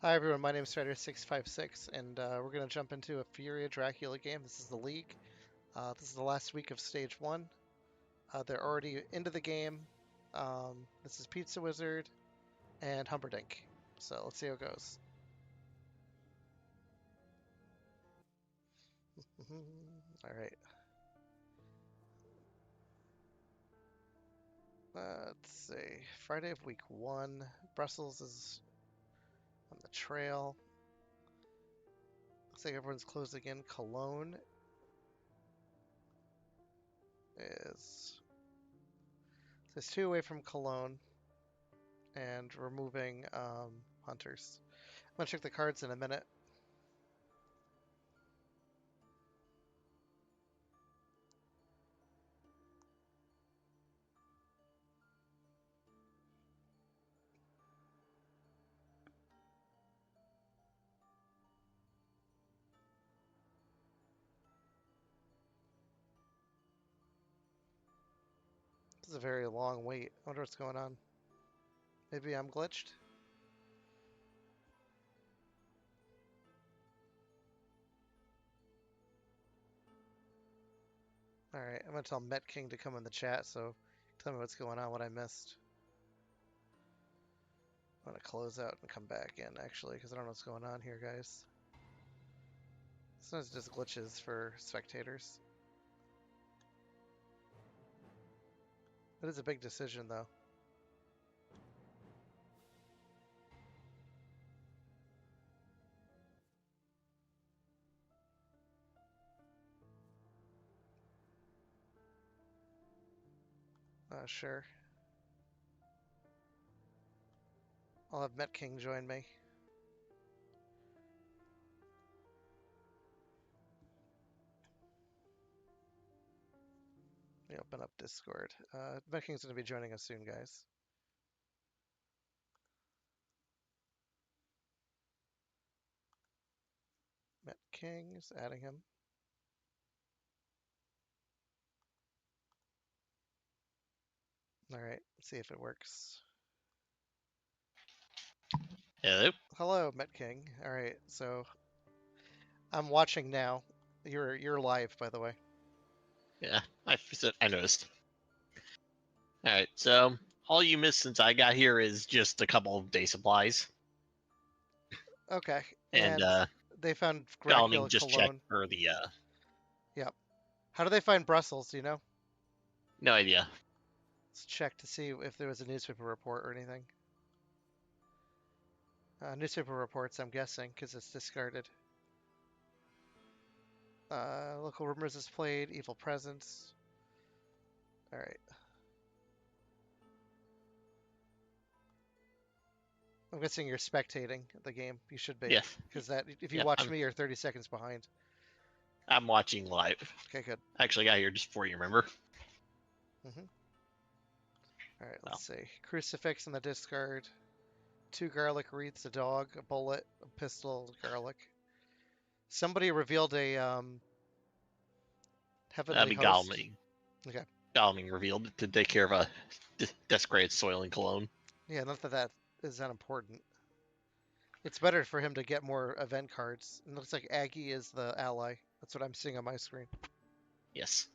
Hi everyone, my name is Strider656, and we're going to jump into a Fury of Dracula game. This is the League. This is the last week of Stage 1. They're already into the game. This is Pizzawizard and Humperdink. So let's see how it goes. Alright. Let's see. Friday of week 1. Brussels is on the trail. Looks like everyone's closed again. Cologne is... There's 2 away from Cologne. And we're moving hunters. I'm gonna check the cards in a minute. This is a very long wait. I wonder what's going on. Maybe I'm glitched? Alright, I'm gonna tell Mettking to come in the chat, so tell me what's going on, what I missed. I'm gonna close out and come back in, actually, because I don't know what's going on here, guys. Sometimes just glitches for spectators. It is a big decision, though. Sure. I'll have Mettking join me. Let me open up Discord. Mettking's gonna be joining us soon, guys. Mettking is adding him. Alright, let's see if it works. Hello. Hello, Mettking. Alright, so I'm watching now. You're live, by the way. Yeah, I noticed. All right, so all you missed since I got here is just a couple of day supplies, Okay, and and they found Galming Dracula just checked Cologne. for the. Yep. How do they find Brussels? Do you know? No idea. Let's check to see if there was a newspaper report or anything. Newspaper reports, I'm guessing, because it's discarded. Local rumors is played. Evil presence. All right. I'm guessing you're spectating the game. You should be, Yeah, because that if you yeah. watch me, you're 30 seconds behind. I'm watching live. Okay, good. I actually got here just before you remember. Mm-hmm. All right, let's Well, see. Crucifix in the discard. 2 garlic wreaths, a dog, a bullet, a pistol, garlic. Somebody revealed a that'd heavenly be host. Galming. Okay. Galming revealed to take care of a desecrated soil in Cologne. Yeah, not that that is that important. It's better for him to get more event cards. It looks like Aggie is the ally. That's what I'm seeing on my screen. Yes.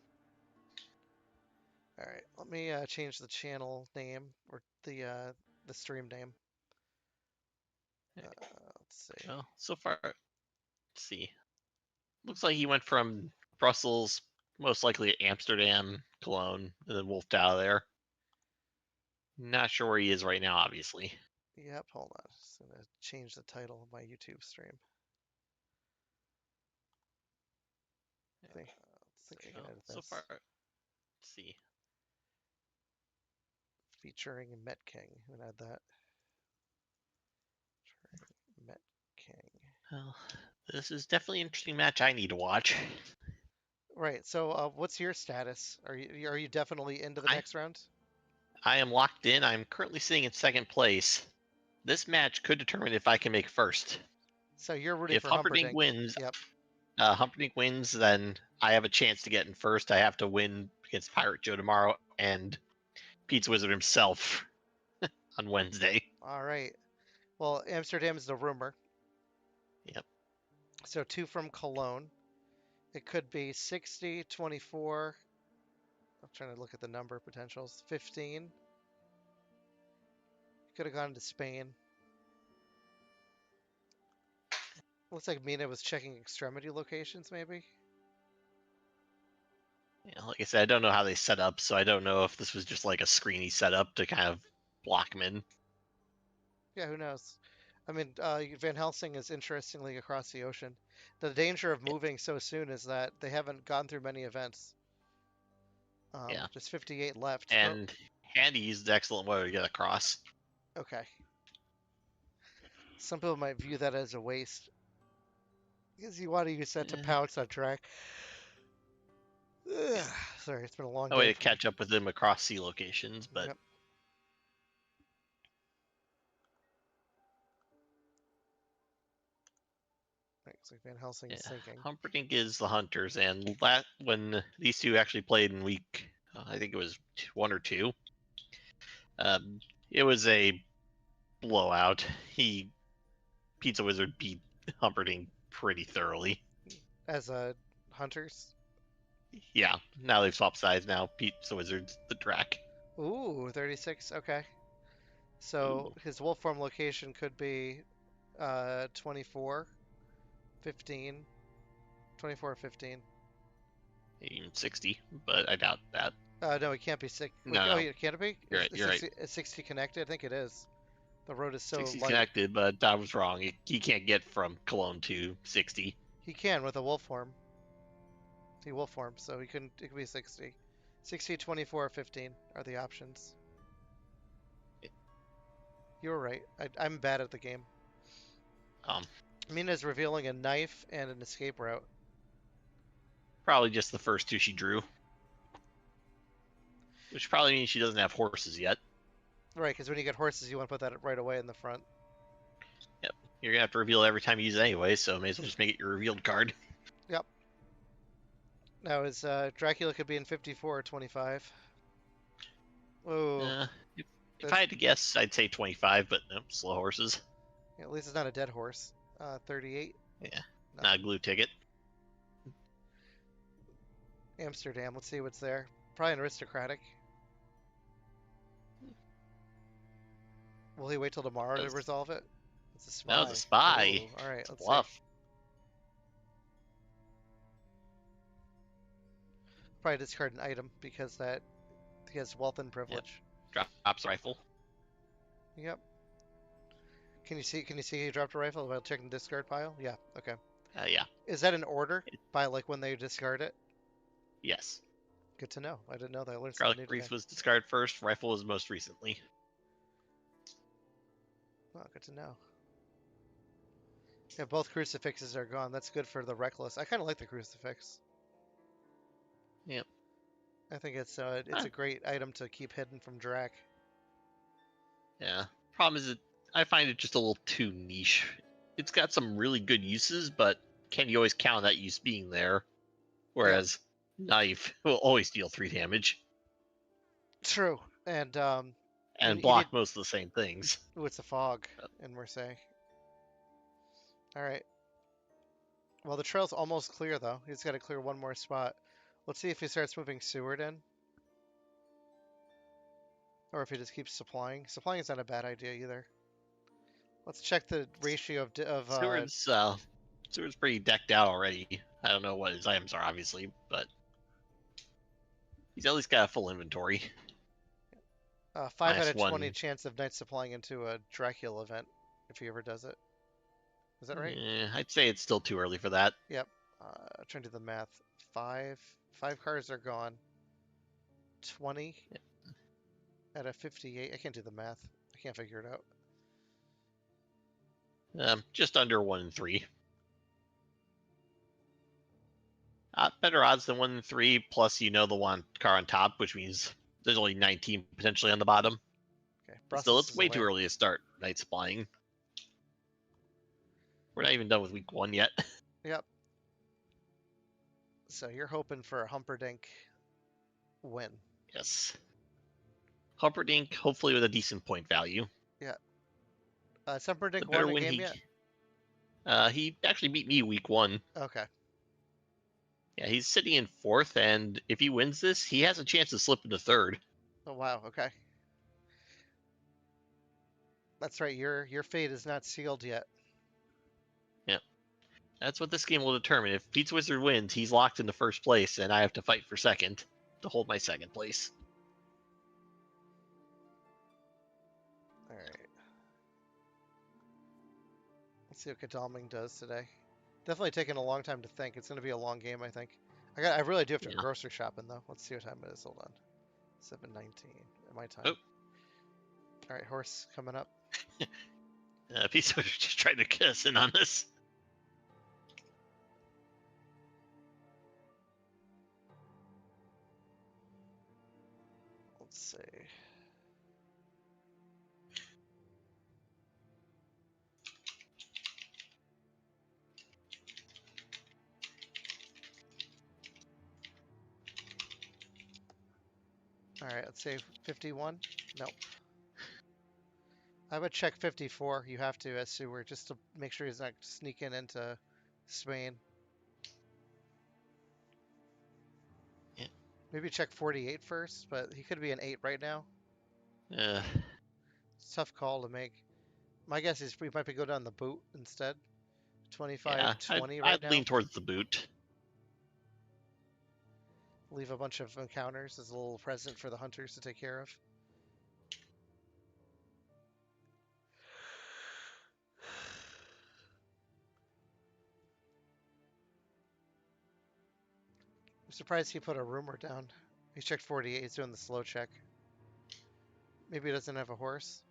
All right, let me change the channel name or the stream name. Let's see. Well, so far, let's see. Looks like he went from Brussels, most likely Amsterdam, Cologne, and then wolfed out of there. Not sure where he is right now, obviously. Yep, hold on. Just gonna change the title of my YouTube stream. Think, I can edit So this. far, let's see. Featuring Met King. I'm gonna add that. Featuring Met King. Well, this is definitely an interesting match I need to watch. Right. So, what's your status? Are you definitely into the next round? I am locked in. I'm currently sitting in second place. This match could determine if I can make first. So you're rooting If for Humperdink Humperdink. wins, Yep. Humperdink wins, then I have a chance to get in first. I have to win against Pirate Joe tomorrow and Pizzawizard himself on Wednesday. All right. Well, Amsterdam is the rumor. Yep. So 2 from Cologne. It could be 60, 24. I'm trying to look at the number potentials. 15. Could have gone to Spain. Looks like Mina was checking extremity locations, maybe. Yeah, like I said, I don't know how they set up, so I don't know if this was just like a screeny setup to kind of block him in. Yeah, who knows? I mean, Van Helsing is interestingly across the ocean. The danger of moving so soon is that they haven't gone through many events. Yeah. Just 58 left. Oh, And Handy is the excellent way to get across. okay. Some people might view that as a waste because you want to use that to Eh, pounce on track. Ugh, sorry, it's been a long a way day to for me. catch up with him across sea locations, but Yep. Looks like Van Helsing yeah, is sinking. Humperdink is the hunters, and when these two actually played in week, I think it was 1 or 2. Um, it was a blowout. Pizzawizard beat Humperdink pretty thoroughly. As hunters. Yeah, now they've swapped sides. Now Pizzawizard's the track. Ooh, 36. Okay. So Ooh, his wolf form location could be 24, 15, 24, 15. even 60, but I doubt that. No, it can't be six. Wait, No, oh, no, yeah, can it be? you're right. You're right. Is 60 connected? I think it is. The road is so 60's light. connected, but I was wrong. He can't get from Cologne to 60. He can with a wolf form. He wolf form, so he couldn't. It could be 60. 60, 24, 15 are the options. You were right. I'm bad at the game. Um, Mina's revealing a knife and an escape route. Probably just the first 2 she drew, which probably means she doesn't have horses yet. Right, because when you get horses, you want to put that right away in the front. Yep. You're gonna have to reveal every time you use it anyway, so may as well just make it your revealed card. Yep. Now is Dracula could be in 54 or 25. Oh, Uh, if I that's had to guess, I'd say 25, but no, slow horses. at least it's not a dead horse. 38. Yeah, No. not a glue ticket. Amsterdam. Let's see what's there. Probably an aristocratic. Will he wait till tomorrow to That resolve it? It's a was a spy. spy. Ooh, all right, It's a let's see. bluff. Probably discard an item because that he has wealth and Yep. privilege. Drops rifle. Yep. Can you see? Can you see he dropped a rifle while checking the discard pile? Yeah. Okay. Yeah. Is that an order by like when they discard it? Yes. Good to know. I didn't know that. I learned something Garlic new today. Reef was discarded first. Rifle was most recently. Oh, good to know. Yeah, both crucifixes are gone. That's good for the reckless. I kind of like the crucifix. Yep. I think it's a great item to keep hidden from Drac. Yeah. Problem is, I find it just a little too niche. It's got some really good uses, but can you always count on that use being there? Whereas knife will always deal 3 damage True. And and you need. block most of the same things. Ooh, it's a fog in Marseille. All right. Well, the trail's almost clear though. He's got to clear one more spot. Let's see if he starts moving Seward in, or if he just keeps supplying. Supplying is not a bad idea either. Let's check the ratio of Seward's pretty decked out already. I don't know what his items are, obviously, but he's at least got a full inventory. 5 out of 20 -1. chance of Knight supplying into a Dracula event if he ever does it. Is that right? I'd say it's still too early for that. Yep. Trying to do the math. Five cars are gone. 20 out of 58. I can't do the math. I can't figure it out. Just under 1 in 3. Better odds than 1 in 3. Plus, the one car on top, which means there's only 19 potentially on the bottom. Okay. Still, Brussels it's is a way too land. early to start night supplying. We're not even done with week 1 yet. Yep. So you're hoping for a Humperdink win. Yes. Humperdink, hopefully with a decent point value. Yeah. Humperdink The won better a win game yet? he actually beat me week 1. Okay. Yeah, he's sitting in 4th, and if he wins this, he has a chance to slip into 3rd. Oh wow. Okay. That's right. Your fate is not sealed yet. Yeah, that's what this game will determine. If Pizzawizard wins, he's locked into 1st place, and I have to fight for 2nd to hold my 2nd place. All right. Let's see what Godalming does today. Definitely taking a long time to think. It's going to be a long game, I think. I really do have to go Yeah. grocery shopping though. Let's see what time it is. Hold on. 7:19. My time. Oh. All right, horse coming up. Pizzawizard just tried to get us in on this. Let's see. All right, let's say 51. Nope. I would check 54. You have to as Seward just to make sure he's not sneaking into Spain. Yeah. Maybe check 48 first, but he could be an 8 right now. Uh, It's a tough call to make. My guess is we might be go down the boot instead. 25, yeah, 20 right I'd now. lean towards the boot. Leave a bunch of encounters as a little present for the hunters to take care of. I'm surprised he put a rumor down. He checked 48. He's doing the slow check. Maybe he doesn't have a horse.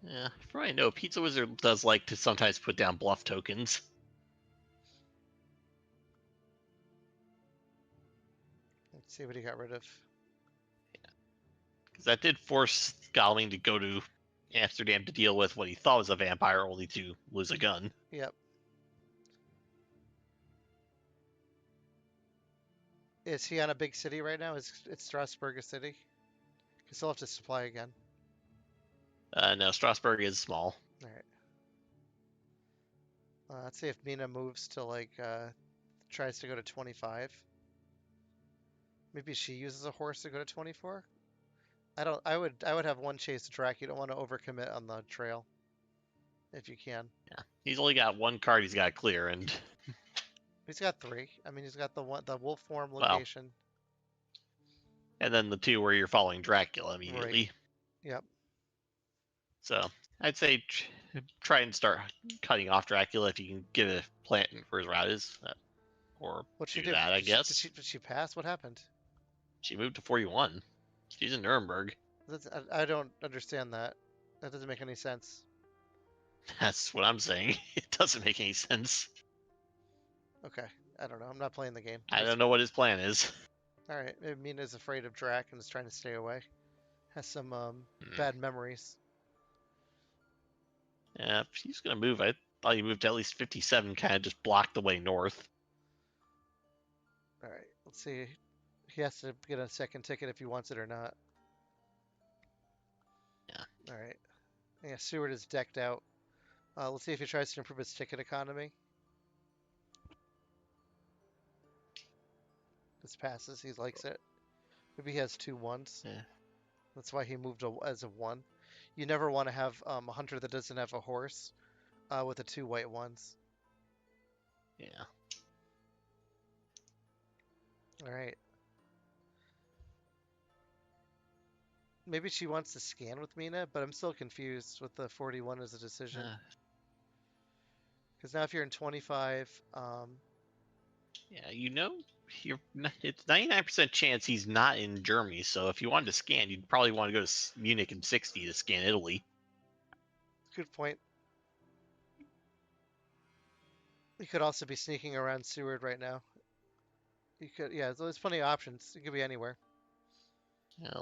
Yeah, for all I know, Pizzawizard does like to sometimes put down bluff tokens. Let's see what he got rid of. Because that did force Scowling to go to Amsterdam to deal with what he thought was a vampire, only to lose a gun. Yep. Is he on a big city right now? It's Strasbourg a city? Because he'll have to supply again. No, Strasbourg is small. All right. Let's see if Mina moves to tries to go to 25. Maybe she uses a horse to go to 24. I would have one chase Drac. You don't want to overcommit on the trail, if you can. Yeah, he's only got one card he's got to clear, and He's got 3. I mean, he's got the wolf form Well, location. and then the 2 where you're following Dracula immediately. Right. Yep. So I'd say try and start cutting off Dracula if you can get a plant for his routes, or What'd she do do? that, I guess. Did she pass? What happened? She moved to 41. She's in Nuremberg. I don't understand that. That doesn't make any sense. That's what I'm saying. It doesn't make any sense. Okay. I don't know. I'm not playing the game. I don't know what his plan is. All right. Maybe Mina's afraid of Drac and is trying to stay away. Has some Hmm. bad memories. Yeah, if he's gonna move, I thought he moved to at least 57, kind of just blocked the way north. All right. Let's see. He has to get a second ticket if he wants it or not. Yeah. All right. Yeah, Seward is decked out. Let's see if he tries to improve his ticket economy. This passes. He likes it. Maybe he has 2 1s. Yeah. That's why he moved as a 1. You never want to have a hunter that doesn't have a horse with the 2 white 1s. Yeah. All right. Maybe she wants to scan with Mina, but I'm still confused with the 41 as a decision. Because now if you're in 25, Yeah, it's 99% chance he's not in Germany. So if you wanted to scan, you'd probably want to go to Munich and 60 to scan Italy. good point. You could also be sneaking around Seward right now. You could, yeah. There's plenty of options. It could be anywhere.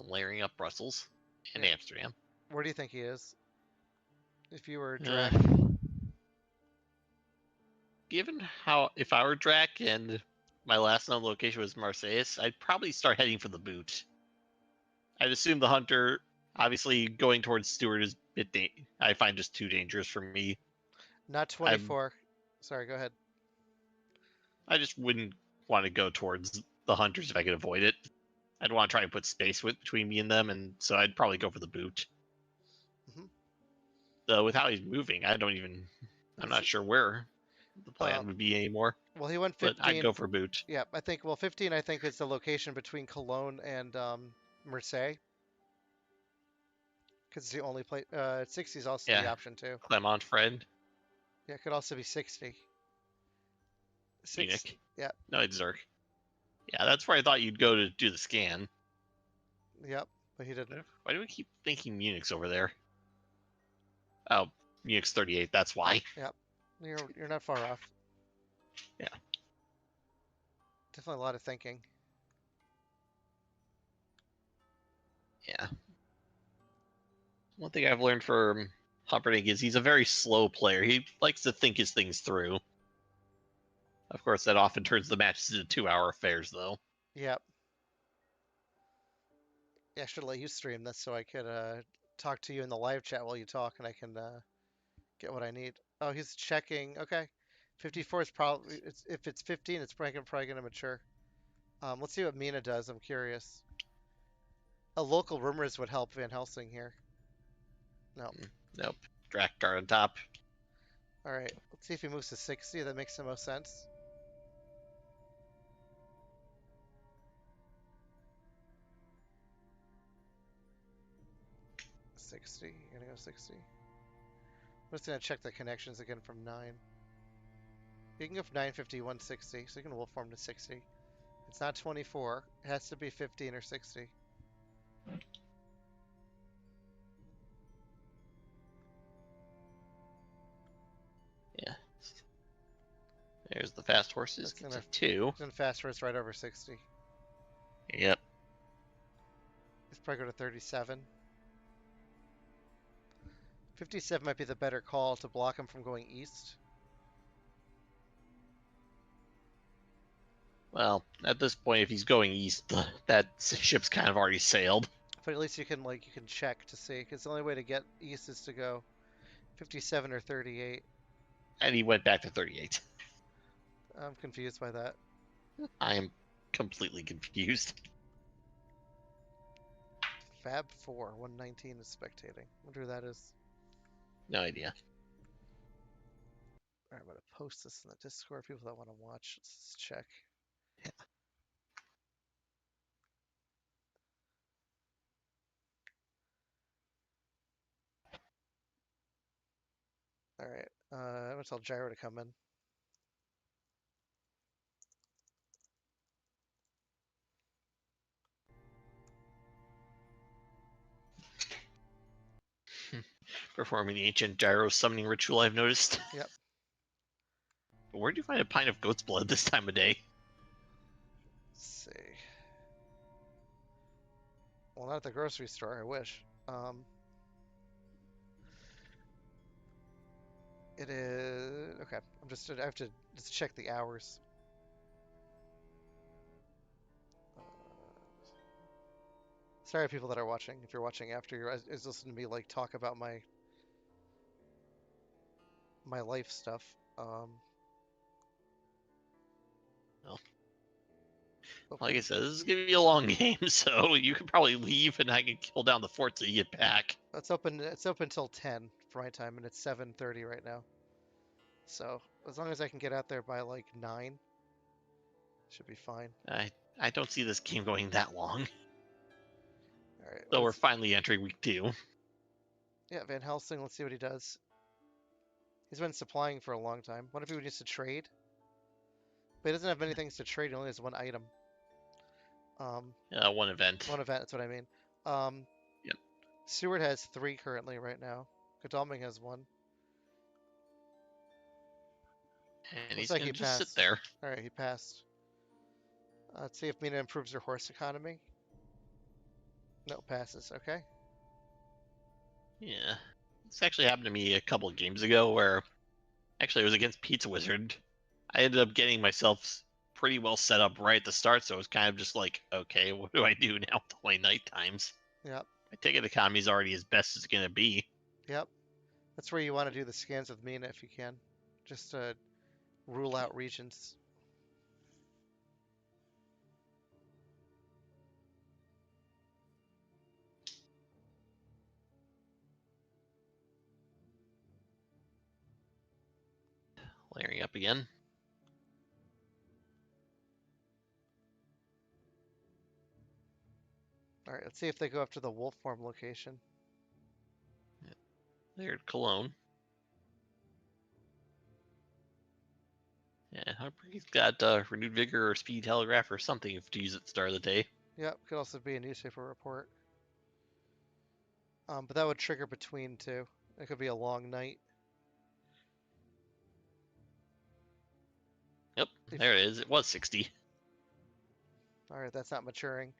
Layering up Brussels and Yeah. Amsterdam. Where do you think he is? If you were Uh, Drac, Given if I were Drac and my last known location was Marseilles, I'd probably start heading for the boot. I'd assume the hunter Obviously, going towards Stewart is I find just too dangerous for me. Not 24. Sorry, go ahead. I just wouldn't want to go towards the Hunters if I could avoid it. I'd want to try and put space between me and them, and so I'd probably go for the boot. Mhm. Though with how he's moving, I'm not sure where the plan would be anymore. Well, he went But 15. I'd go for boot. Yeah, I think. Well, 15. I think is the location between Cologne and Marseille, because it's the only place. 60 is also the Yeah, option too. Clermont, Fred, Yeah, it could also be 60. Munich. Yeah. No, it's Zurich. Yeah, that's where I thought you'd go to do the scan. Yep, but he didn't. Why do we keep thinking Munich's over there? Oh, Munich's 38. That's why. Yep, you're not far off. Yeah. Definitely a lot of thinking. Yeah. One thing I've learned from Humperdink is he's a very slow player. He likes to think his things through. Of course, that often turns the matches into 2-hour affairs, though. Yep. Yeah, I should let you stream this so I could talk to you in the live chat while you talk, and I can get what I need. Oh, he's checking. Okay. 54 is probably, if it's 15, it's probably going to mature. Let's see what Mina does. I'm curious. A local rumors would help Van Helsing here. No. Nope. Draktar on top. All right. Let's see if he moves to 60. That makes the most sense. You're gonna go 60. I'm just gonna check the connections again from 9. You can go from 950, 160, so you can wolfform to 60. It's not 24. It has to be 15 or 60. Yeah. There's the fast horses. Get to 2. It's gonna fast horse right over 60. Yep. Let's probably go to 37. 57 might be the better call to block him from going east. Well, at this point, if he's going east, that ship's kind of already sailed. But at least you can check to see, because the only way to get east is to go 57 or 38. And he went back to 38. I'm confused by that. I am completely confused. Fab 4, 119 is spectating. Wonder who that is. No idea. Alright, I'm gonna post this in the Discord. People that want to watch, let's check. Yeah. Alright, I'm gonna tell Gyro to come in. Performing the ancient gyro summoning ritual, I've noticed. Yep. But where do you find a pint of goat's blood this time of day? Let's see. Well, not at the grocery store. I wish. It is okay. I have to just check the hours. Sorry, people that are watching. If you're watching after, you're listening to me talk about my life stuff. Well, like I said, this is gonna be a long game, so you could probably leave, and I can kill down the fort till you get back. It's open till 10 for my time, and it's 7:30 right now. So as long as I can get out there by 9, should be fine. I don't see this game going that long. All right. So we're finally entering week 2. Yeah, Van Helsing. Let's see what he does. He's been supplying for a long time. What if he needs to trade? But he doesn't have many things to trade. He only has one item. One event. One event. That's what I mean. Yep. Stewart has 3 currently right now. Godalming has 1. And he's gonna just sit there. All right, he passed. Let's see if Mina improves her horse economy. No, passes. Okay. Yeah. This actually happened to me a couple of games ago where actually it was against Pizzawizard. I ended up getting myself pretty well set up right at the start, so it was kind of just like, okay, what do I do now with all my night times? Yep. I take it economy's already as best as it's gonna be. Yep. That's where you want to do the scans with Mina if you can. Just to rule out regions. Layering up again. Alright, let's see if they go up to the wolf form location. There's Cologne. Yeah, Humperdinck's got renewed vigor or speed telegraph or something to use at the start of the day. Yep, could also be a newspaper report. But that would trigger between two. It could be a long night. Yep, there it is. It was 60. Alright, that's not maturing.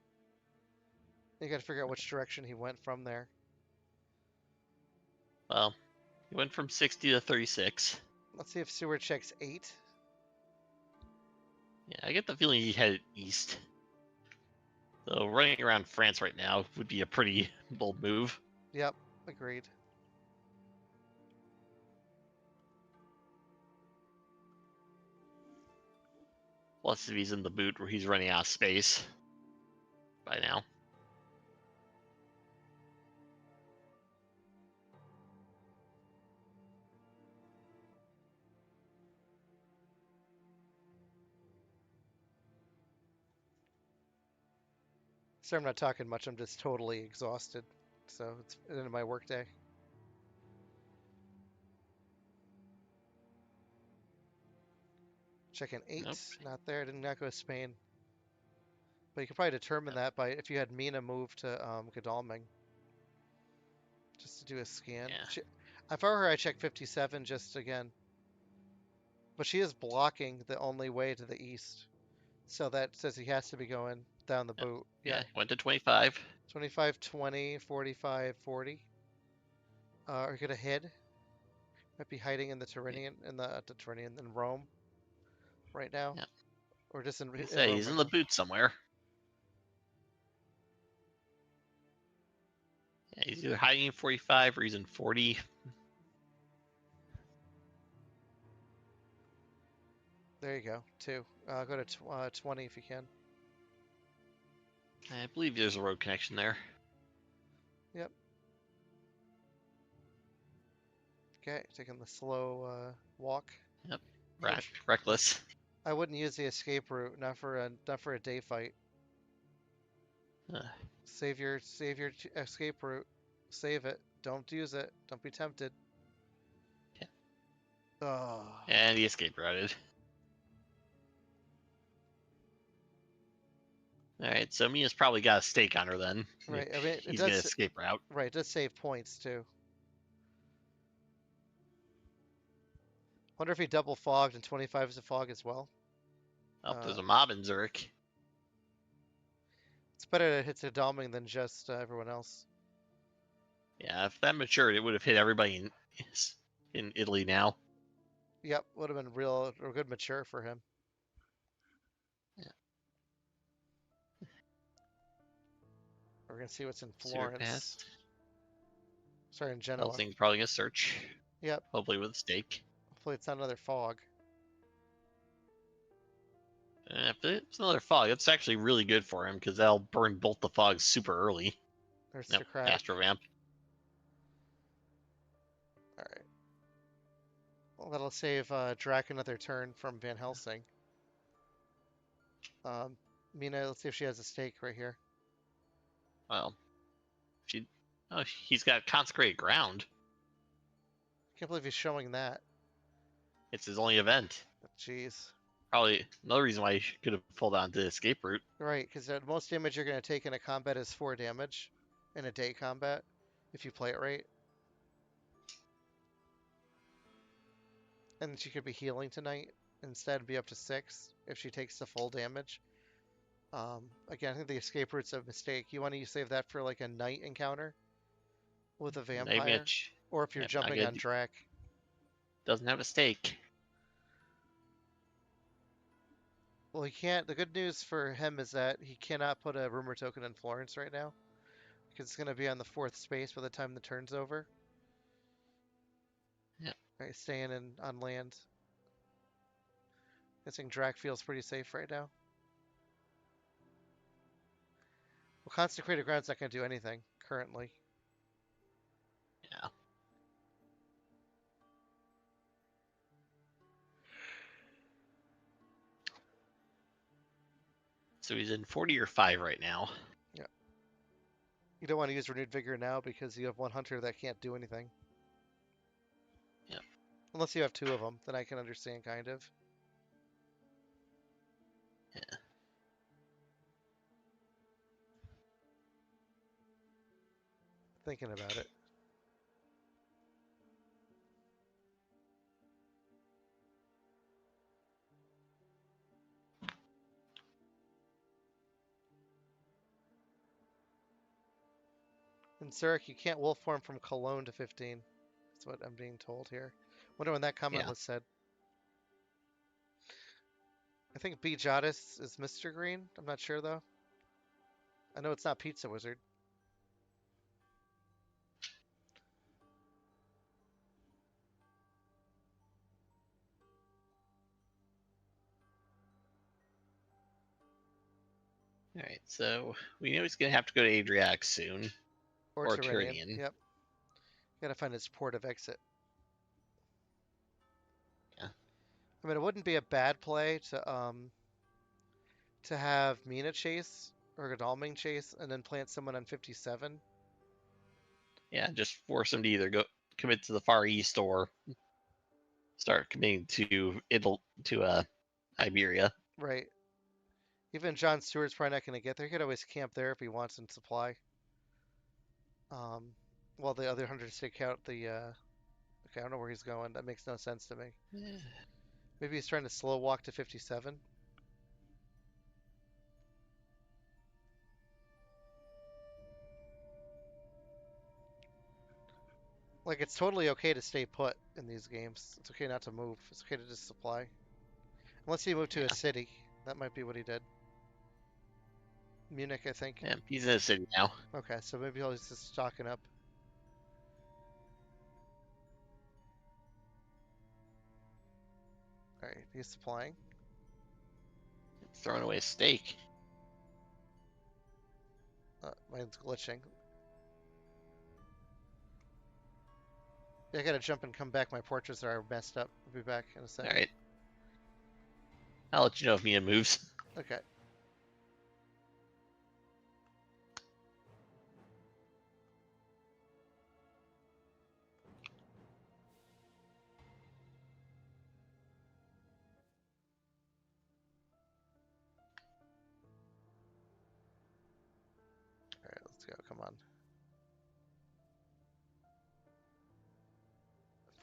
You gotta figure out which direction he went from there. Well, he went from 60 to 36. Let's see if Seward checks 8. Yeah, I get the feeling he headed east. So running around France right now would be a pretty bold move. Yep, agreed. Plus, if he's in the boot where he's running out of space by now. So I'm not talking much, I'm just totally exhausted. So it's the end of my workday. Checking 8, Nope. not there, did not go to Spain. But you could probably determine that by if you had Mina move to Godalming. Just to do a scan. Yeah. If I were her, I'd check 57 just again. But she is blocking the only way to the east. So that says he has to be going down the boot. Yeah, went to 25. 25, 20, 45, 40. Are you gonna head? Might be hiding in the Tyrrhenian, in Rome, right now, Yeah. or just in. Say he's in the boot somewhere. Yeah, he's either hiding in 45 or he's in 40. There you go. 2. Go to 20 if you can. I believe there's a road connection there. Yep. Okay, taking the slow walk. Yep. Reckless. I wouldn't use the escape route, not for a day fight. Save your escape route. Save it. Don't use it. Don't be tempted. Yeah. Oh. And he escape routed. Alright, so Mina's probably got a stake on her then. Right, I mean, he's gonna escape route. Right, it does save points too. Wonder if he double fogged and 25 is a fog as well. Oh, there's a mob in Zurich. It's better that it hits a Dalming than just everyone else. Yeah, if that matured, it would have hit everybody in Italy now. Yep, would have been real or good mature for him. Yeah. We're gonna see what's in Florence. Sorry, in Genoa. Helsing's probably gonna search. Yep. Hopefully with a stake. Hopefully it's not another fog. If it's another fog, that's actually really good for him because that'll burn both the fogs super early. There's Nope, the crack. Astrovamp. Alright. Well, that'll save Drac another turn from Van Helsing. Mina, let's see if she has a stake right here. Well, he's got consecrated ground. Can't believe he's showing that. It's his only event. Jeez. Probably another reason why he could have pulled on the escape route. Right, because the most damage you're going to take in a combat is 4 damage in a day combat, if you play it right. And she could be healing tonight instead, be up to 6 if she takes the full damage. Again, I think the escape route's a mistake. You want to save that for like a night encounter with a vampire, or if you're jumping on Drac. Doesn't have a stake. Well, he can't. The good news for him is that he cannot put a rumor token in Florence right now, because it's going to be on the 4th space by the time the turn's over. Yeah. All right, staying on land. Guessing Drac feels pretty safe right now. Well, Consecrated Ground's not going to do anything currently. Yeah. So he's in 40 or 5 right now. Yeah. You don't want to use Renewed Vigor now because you have one hunter that can't do anything. Yeah. Unless you have 2 of them, then I can understand kind of. Yeah. Thinking about it. In Zurich, you can't wolf form from Cologne to 15. That's what I'm being told here. Wonder when that comment Yeah. was said. I think B. Jadis is Mr. Green. I'm not sure though. I know it's not Pizzawizard. All right. So we know he's gonna have to go to Adriatic soon, Or or Tyrrhenian. Tyrian. Yep. Gotta find its port of exit. Yeah. I mean, it wouldn't be a bad play to have Mina chase or Godalming chase and then plant someone on 57. Yeah. Just force him to either go commit to the Far East or start committing to Iberia. Right. Even John Stewart's probably not going to get there. He could always camp there if he wants some supply. While the other hunters take out the. Okay, I don't know where he's going. That makes no sense to me. Maybe he's trying to slow walk to 57. Like, it's totally okay to stay put in these games. It's okay not to move. It's okay to just supply. Unless he moved to a Yeah. city. That might be what he did. Munich, I think. Yeah. He's in the city now. Okay, so maybe he's just stocking up. Alright, he's supplying. Throwing away a stake. Mine's glitching. Yeah, I gotta jump and come back. My portraits are messed up. I'll be back in a second. All right. I'll let you know if Mina moves. Okay. Alright, let's go. Come on.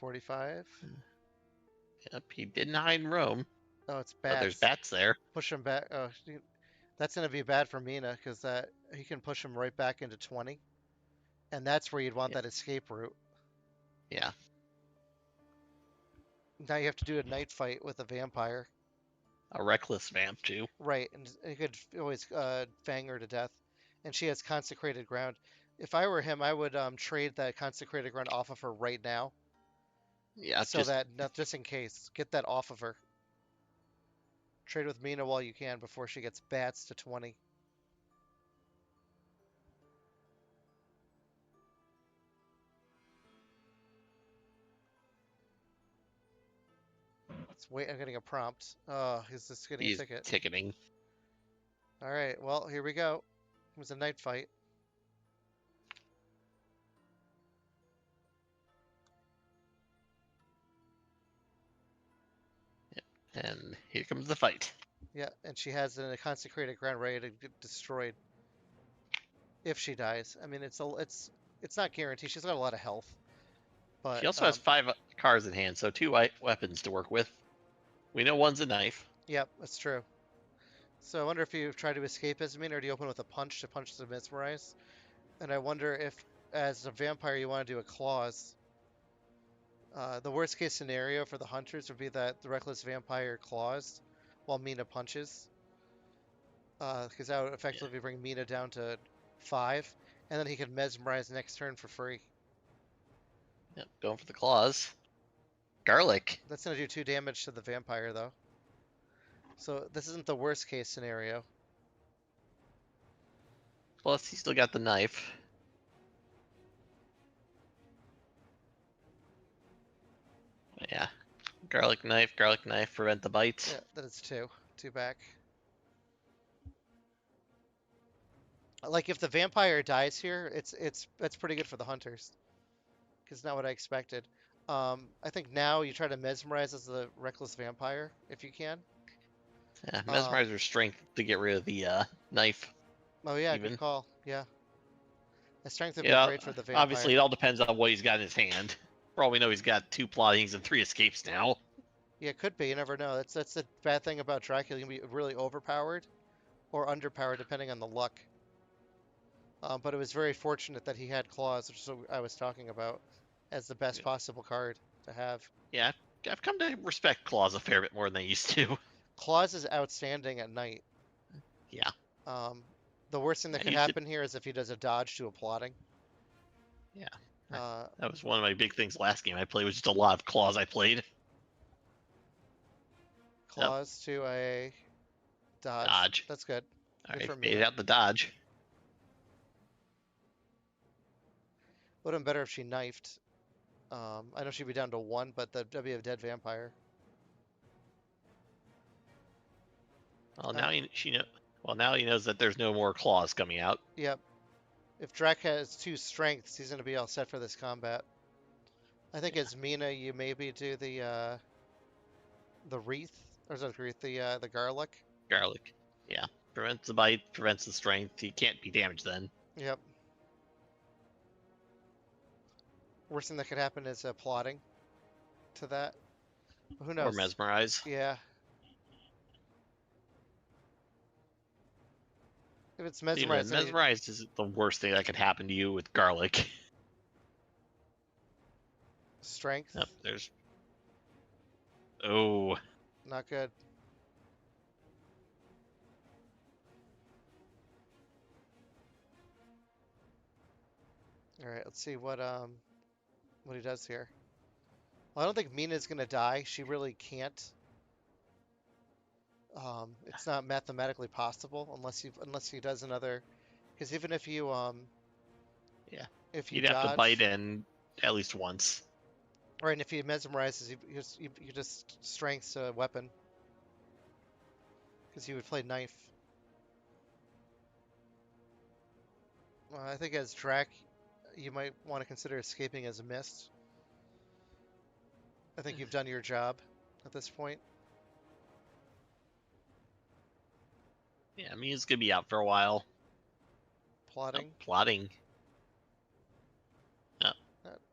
45. Yep. He didn't hide in Rome. Oh, it's But there's bats. bats there. Push him back. Oh, that's gonna be bad for Mina because that he can push him right back into 20, and that's where you'd want Yeah. that escape route. Yeah. Now you have to do a night fight with a vampire. A reckless vamp too. Right, and you could always fang her to death, and she has consecrated ground. If I were him, I would trade that consecrated ground off of her right now, Yeah. so that just in case, get that off of her. Trade with Mina while you can before she gets bats to 20. Let's wait. I'm getting a prompt. Oh, he's just getting a He's ticket. ticketing. All right, well, here we go. It was a night fight. And here comes the fight. Yeah, and she has a consecrated ground ready to get destroyed if she dies. I mean, it's not guaranteed. She's got a lot of health, but She also has 5 cards in hand, so 2 weapons to work with. We know one's a knife. Yep, that's true. So I wonder if you try to escape as Mina, or do you open with a punch to mesmerize? And I wonder if, as a vampire, you want to do a claws. The worst case scenario for the hunters would be that the reckless vampire claws while Mina punches. Because that would effectively bring Mina down to 5. And then he could mesmerize next turn for free. Yep, going for the claws. Garlic. That's going to do 2 damage to the vampire, though. So this isn't the worst case scenario. Plus, he still got the knife. Yeah. Garlic knife, prevent the bite. Yeah, then it's 2. 2 back. Like if the vampire dies here, that's pretty good for the hunters. Because not what I expected. I think now you try to mesmerize as the reckless vampire if you can. Yeah, mesmerizer strength to get rid of the knife. Oh yeah, even. good call. Yeah. The strength would be Yeah, great for the vampire. obviously it all depends on what he's got in his hand. For all we know, he's got 2 plottings and 3 escapes now. Yeah, it could be. You never know. That's the bad thing about Dracula. You can be really overpowered or underpowered depending on the luck. But it was very fortunate that he had claws, which is what I was talking about, as the best possible card to have. Yeah, I've come to respect claws a fair bit more than I used to. Claws is outstanding at night. Yeah. The worst thing that could happen here is if he does a dodge to a plotting. Yeah. That was one of my big things last game I played, was just a lot of claws I played. Claws to a dodge. That's good. Alright, made out the dodge. Would have been better if she knifed. I know she'd be down to 1, but that'd be a dead vampire. Well, now now he knows that there's no more claws coming out. Yep. If Drac has 2 strengths, he's going to be all set for this combat. I think as Mina, you maybe do the wreath, or is it wreath? The garlic. Garlic, yeah, prevents the bite, prevents the strength. He can't be damaged then. Yep. Worst thing that could happen is plotting to that. But who knows? Or mesmerize. Yeah. If it's mesmerized, mesmerized is the worst thing that could happen to you with garlic. Strength. Yep, there's. Oh. Not good. All right, let's see what he does here. Well, I don't think Mina's gonna die. She really can't. It's not mathematically possible unless he does another. Because even if you yeah, if you you'd dodge, have to bite in at least once. Right, and if he mesmerizes, you just strengths a weapon. Because he would play knife. I think as Drac, you might want to consider escaping as a mist. I think you've done your job at this point. Yeah, I mean, he's gonna be out for a while. Plotting. Oh, plotting. Oh.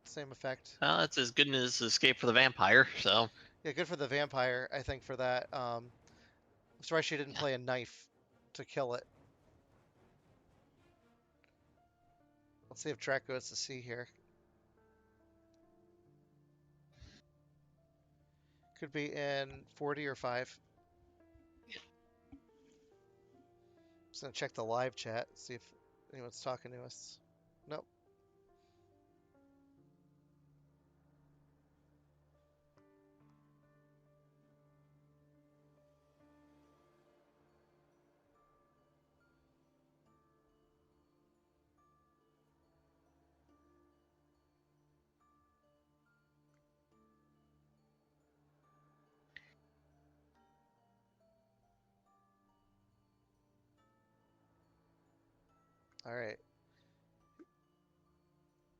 Same effect. That's as good as escape for the vampire, so. Yeah, good for the vampire, I think, for that. I'm sorry she didn't play a knife to kill it. Let's see if Drac goes to C here. Could be in 40 or 5. Just gonna check the live chat, see if anyone's talking to us. Nope. All right.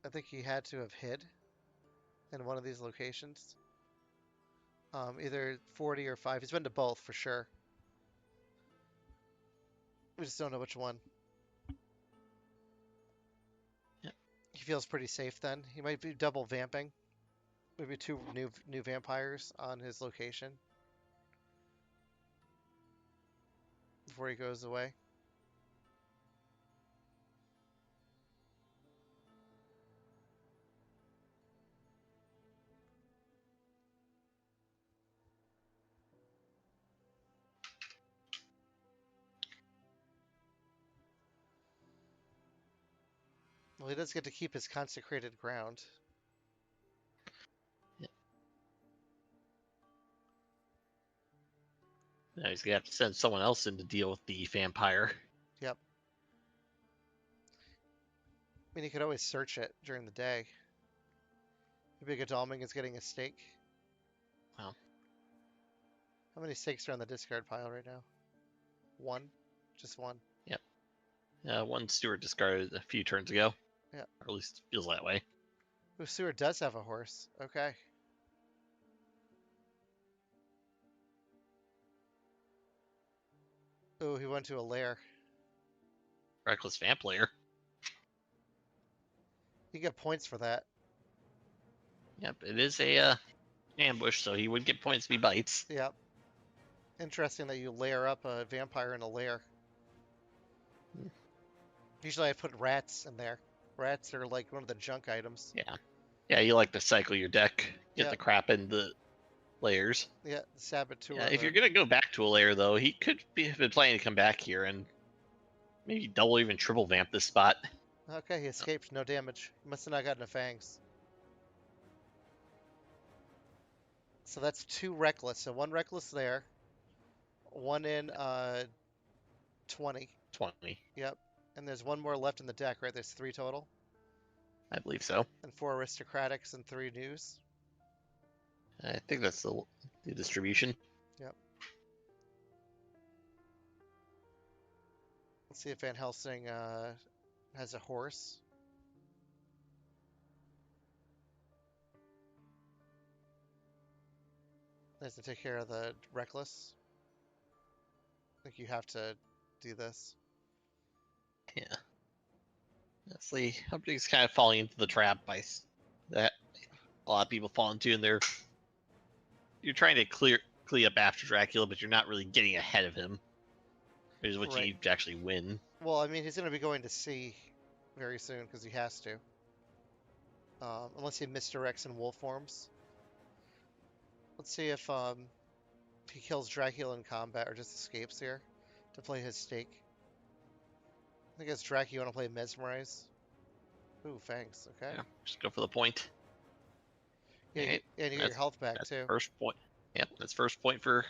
I think he had to have hid in one of these locations. Either 40 or 5. He's been to both for sure. We just don't know which one. Yep. He feels pretty safe then. He might be double vamping. Maybe 2 new vampires on his location before he goes away. Well, he does get to keep his consecrated ground. Now he's gonna have to send someone else in to deal with the vampire. Yep. I mean, he could always search it during the day. Maybe Godalming is getting a stake. Wow. How many stakes are on the discard pile right now? One? Just one? Yep. One Stewart discarded a few turns ago. Yeah. Or at least feels that way. Ooh, Seward does have a horse. Okay. Ooh, he went to a lair. Reckless Vamp Layer. You get points for that. Yep, it is a ambush, so he would get points if he bites. Yep. Interesting that you layer up a vampire in a lair. Usually I put rats in there. Rats are like one of the junk items. Yeah. Yeah, you like to cycle your deck, get the crap in the layers. Yeah, the Saboteur. Yeah, if you're going to go back to a layer, though, he could have been planning to come back here and maybe double, even triple vamp this spot. Okay, he escaped. No damage. He must have not gotten a fangs. So that's 2 reckless. So 1 reckless there. 1 in 20. 20. Yep. And there's 1 more left in the deck, right? There's 3 total. I believe so. And 4 aristocratics and 3 news. I think that's the distribution. Yep. Let's see if Van Helsing has a horse. Has to take care of the reckless. I think you have to do this. Yeah. Honestly, Humperdinck's kind of falling into the trap by that a lot of people fall into, and you're trying to clean up after Dracula, but you're not really getting ahead of him. Which is what you need to actually win. Well, I mean, he's going to be going to sea very soon because he has to. Unless he misdirects in wolf forms. Let's see if he kills Dracula in combat or just escapes here to play his stake. I think as Dracula, you want to play Mesmerize. Ooh, Fangs. Okay. Yeah, just go for the point. Yeah, and you get your health back too. First point. Yep, that's first point for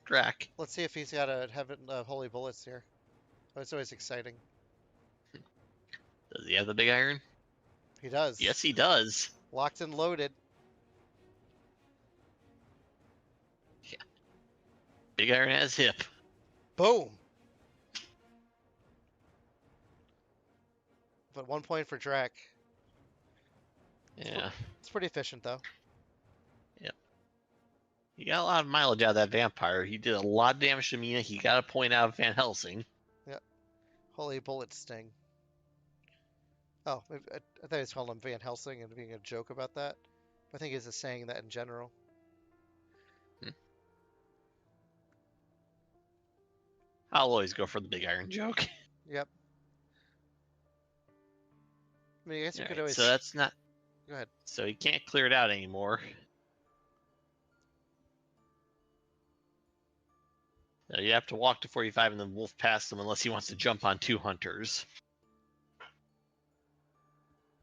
Drac. Let's see if he's got a heaven holy bullets here. Oh, it's always exciting. Does he have the big iron? He does. Yes, he does. Locked and loaded. Yeah. Big iron has hip. Boom. But 1 point for Drac. Yeah. It's pretty efficient though. Yep. He got a lot of mileage out of that vampire. He did a lot of damage to Mina. He got a point out of Van Helsing. Yep. Holy bullet sting. Oh, I thought he was calling him Van Helsing and being a joke about that. I think he's just saying that in general. I'll always go for the big iron joke. Yep. I mean, I guess you could always. So that's not. Go ahead. So he can't clear it out anymore. You have to walk to 45 and then wolf past him unless he wants to jump on 2 hunters.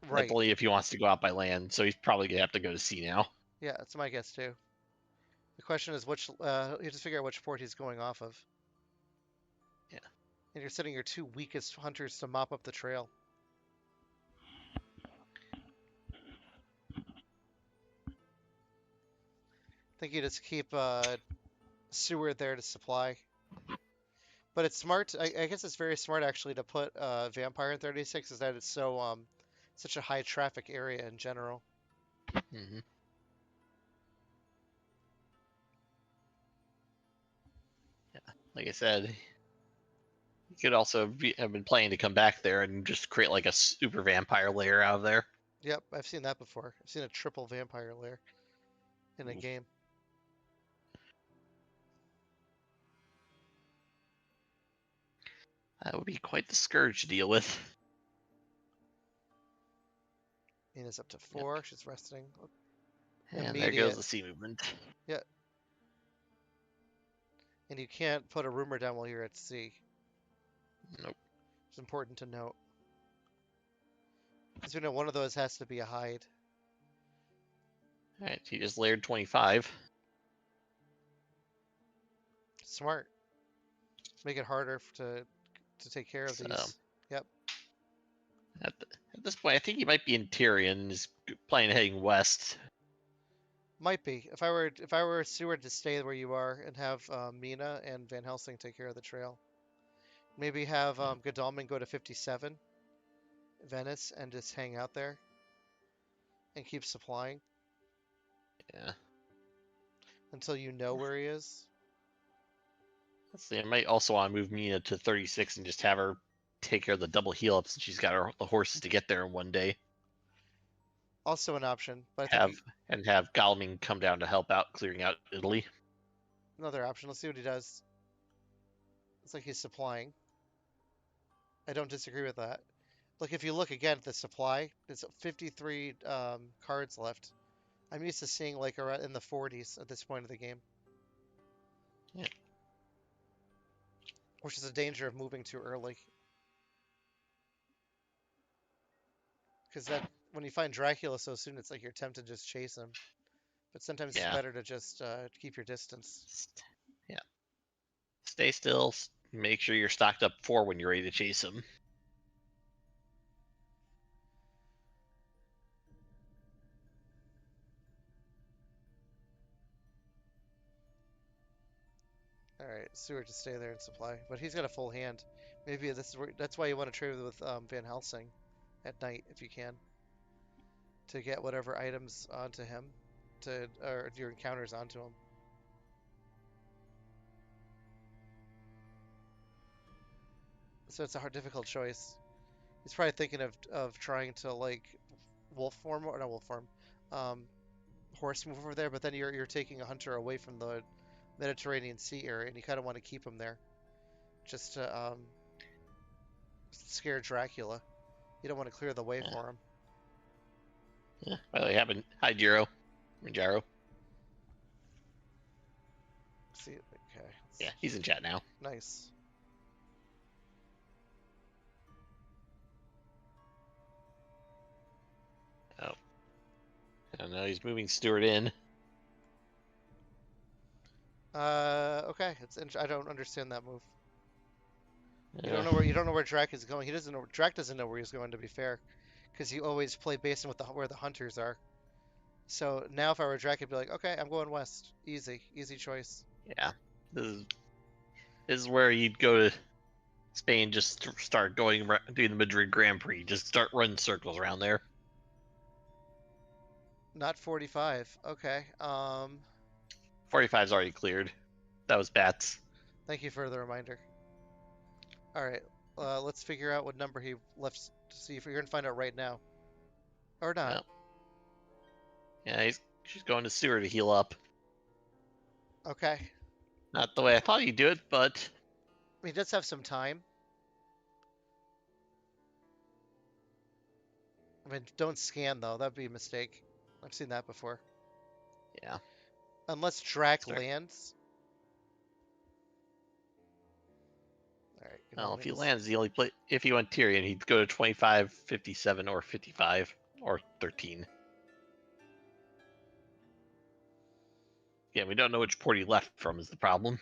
Right. I believe if he wants to go out by land, so he's probably gonna have to go to sea now. Yeah, that's my guess too. The question is which. You have to figure out which port he's going off of. Yeah. And you're sending your 2 weakest hunters to mop up the trail. I think you just keep Seward there to supply. But it's smart. I guess it's very smart actually to put Vampire in 36, is that it's so such a high traffic area in general. Mm-hmm. Yeah, like I said, you could also have been planning to come back there and just create like a super vampire layer out of there. Yep, I've seen that before. I've seen a triple vampire layer in a game. That would be quite the scourge to deal with. Nina's up to 4. Yep. She's resting. And there goes the sea movement. Yeah. And you can't put a rumor down while you're at sea. Nope. It's important to note. Because we know one of those has to be a hide. Alright, he just layered 25. Smart. Make it harder to take care of So, these. Yep. at, at this point, I think he might be in Tyrion and is planning heading west. Might be. If I were Seward to stay where you are and have Mina and Van Helsing take care of the trail. Maybe have Godalming go to 57, Venice, and just hang out there and keep supplying Yeah. until you know where he is. Let's see, I might also want to move Mina to 36 and just have her take care of the double heal up since she's got the horses to get there in one day. Also an option, but I Have think and have Galming come down to help out clearing out Italy. another option. Let's see what he does. It's like he's supplying. I don't disagree with that. Look, if you look again at the supply, it's 53 cards left. I'm used to seeing like around in the 40s at this point of the game. Yeah. Which is a danger of moving too early. Because that when you find Dracula so soon, it's like you're tempted to just chase him. But sometimes it's Yeah. better to just keep your distance. Yeah. Stay still. Make sure you're stocked up for when you're ready to chase him. All right, Seward to stay there and supply, but he's got a full hand. Maybe that's why you want to trade with Van Helsing at night if you can to get whatever items onto him, or your encounters onto him. So it's a difficult choice. He's probably thinking of trying to like wolf form or not wolf form, um, horse move over there, but then you're taking a hunter away from the Mediterranean Sea area, and you kind of want to keep him there just to scare Dracula. You don't want to clear the way Yeah. for him. Yeah. By the way, happened. Hi, Jiro. Jiro. See, okay. Yeah, he's in chat now. Nice. Oh. I don't know. He's moving Stewart in. Okay. I don't understand that move. You don't know where Drac is going. He doesn't know. Drac doesn't know where he's going. To be fair, because you always play based on where the hunters are. So now, if I were Drac, I'd be like, okay, I'm going west. Easy choice. Yeah. This is where you'd go to Spain, just start doing the Madrid Grand Prix. Just start running circles around there. Not 45. Okay. 45's already cleared. That was bats. Thank you for the reminder. All right. Let's figure out what number he left. To see if you're gonna find out right now, or not. Yeah, she's going to Sewer to heal up. Okay. Not the way I thought you'd do it, but He does have some time. I mean, don't scan though. That'd be a mistake. I've seen that before. yeah. Unless Drac lands. All right. Well, if he lands, the only play if he went Tyrion, he'd go to 25, 57, or 55, or 13. Yeah, we don't know which port he left from is the problem.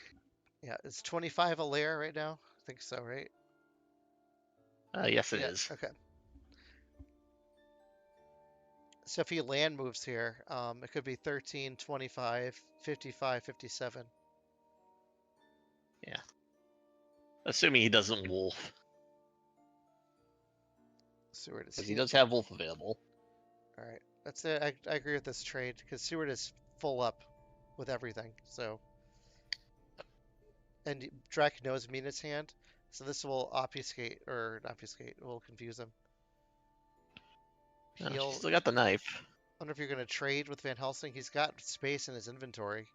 Yeah, is 25 a layer right now? I think so, right? Yes, it is. Okay. So if he land moves here, it could be 13, 25, 55, 57. Yeah. Assuming he doesn't wolf. Seward is Because he does have wolf available. All right. That's it. I agree with this trade because Seward is full up with everything. So, and Drac knows Mina's hand, so this will obfuscate or not obfuscate. It will confuse him. She's still got the knife. I wonder if you're going to trade with Van Helsing. He's got space in his inventory.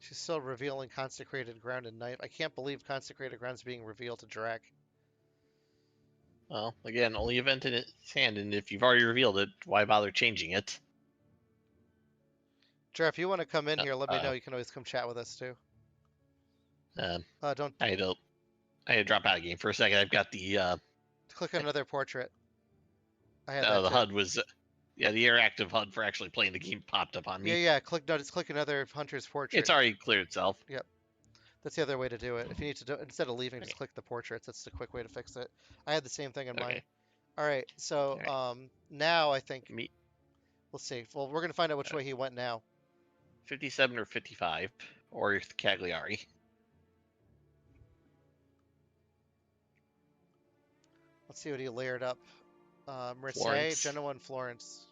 She's still revealing Consecrated Ground and Knife. I can't believe Consecrated Ground's being revealed to Drac. Well, again, only event in his hand, and if you've already revealed it, why bother changing it? Jer, if you want to come in here, let me know. Uh, You can always come chat with us too. um, Don't I had to drop out of the game for a second. I've got the click on another portrait. I had that the too. HUD was yeah, the interactive HUD for actually playing the game popped up on Yeah, me. yeah. Click no, just click another hunter's portrait. It's already cleared itself. Yep. That's the other way to do it. If you need to do instead of leaving, just Okay. click the portraits. That's the quick way to fix it. I had the same thing in mine. Okay. All right. So All right. now I think Me we'll see. Well, we're gonna find out which way he went now. 57 or 55 or Cagliari. Let's see what he layered up. Marseille, Florence. Genoa, and Florence.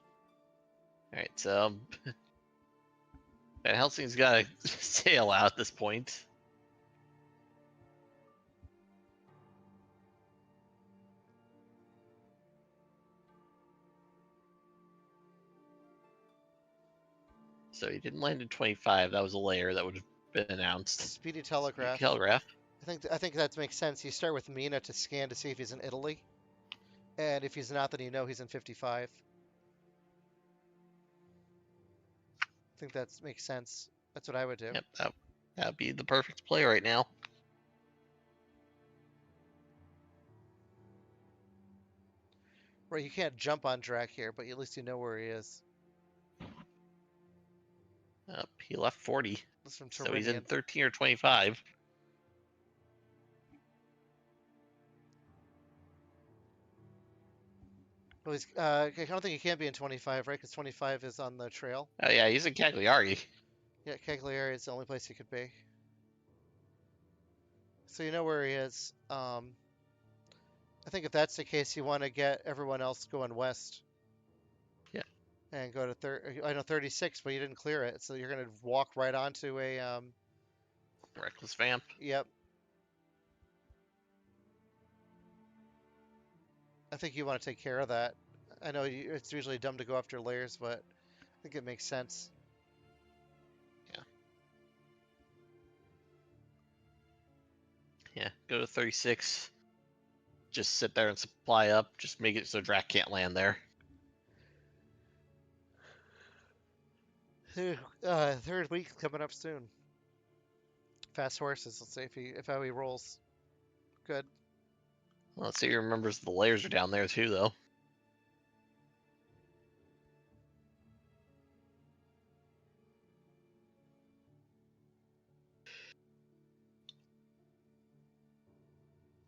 All right. So Van Helsing's got to sail out at this point. So he didn't land in 25. That was a layer that would have been announced. Speedy Speedy Telegraph. Telegraph. I think that makes sense. You start with Mina to scan to see if he's in Italy, and if he's not, then you know he's in 55. I think that makes sense. That's what I would do. Yep. That'd be the perfect play right now. Right, you can't jump on Drac here, but at least you know where he is. He left 40. That's from So he's in Tyrrhenian. 13 or 25. Well, I don't think he can be in 25, right? Because 25 is on the trail. Oh yeah, he's in Cagliari. Yeah, Cagliari is the only place he could be. So you know where he is. I think if that's the case, you want to get everyone else going west. Yeah. And go to I know 36, but you didn't clear it, so you're gonna walk right onto a Reckless Vamp. Yep. I think you want to take care of that. I know it's usually dumb to go after layers, but I think it makes sense. Yeah. Yeah. Go to 36. Just sit there and supply up. Just make it so Drac can't land there. Third week coming up soon. Fast horses. Let's see if how he rolls. Good. Well, let's see if he remembers the layers are down there too, though.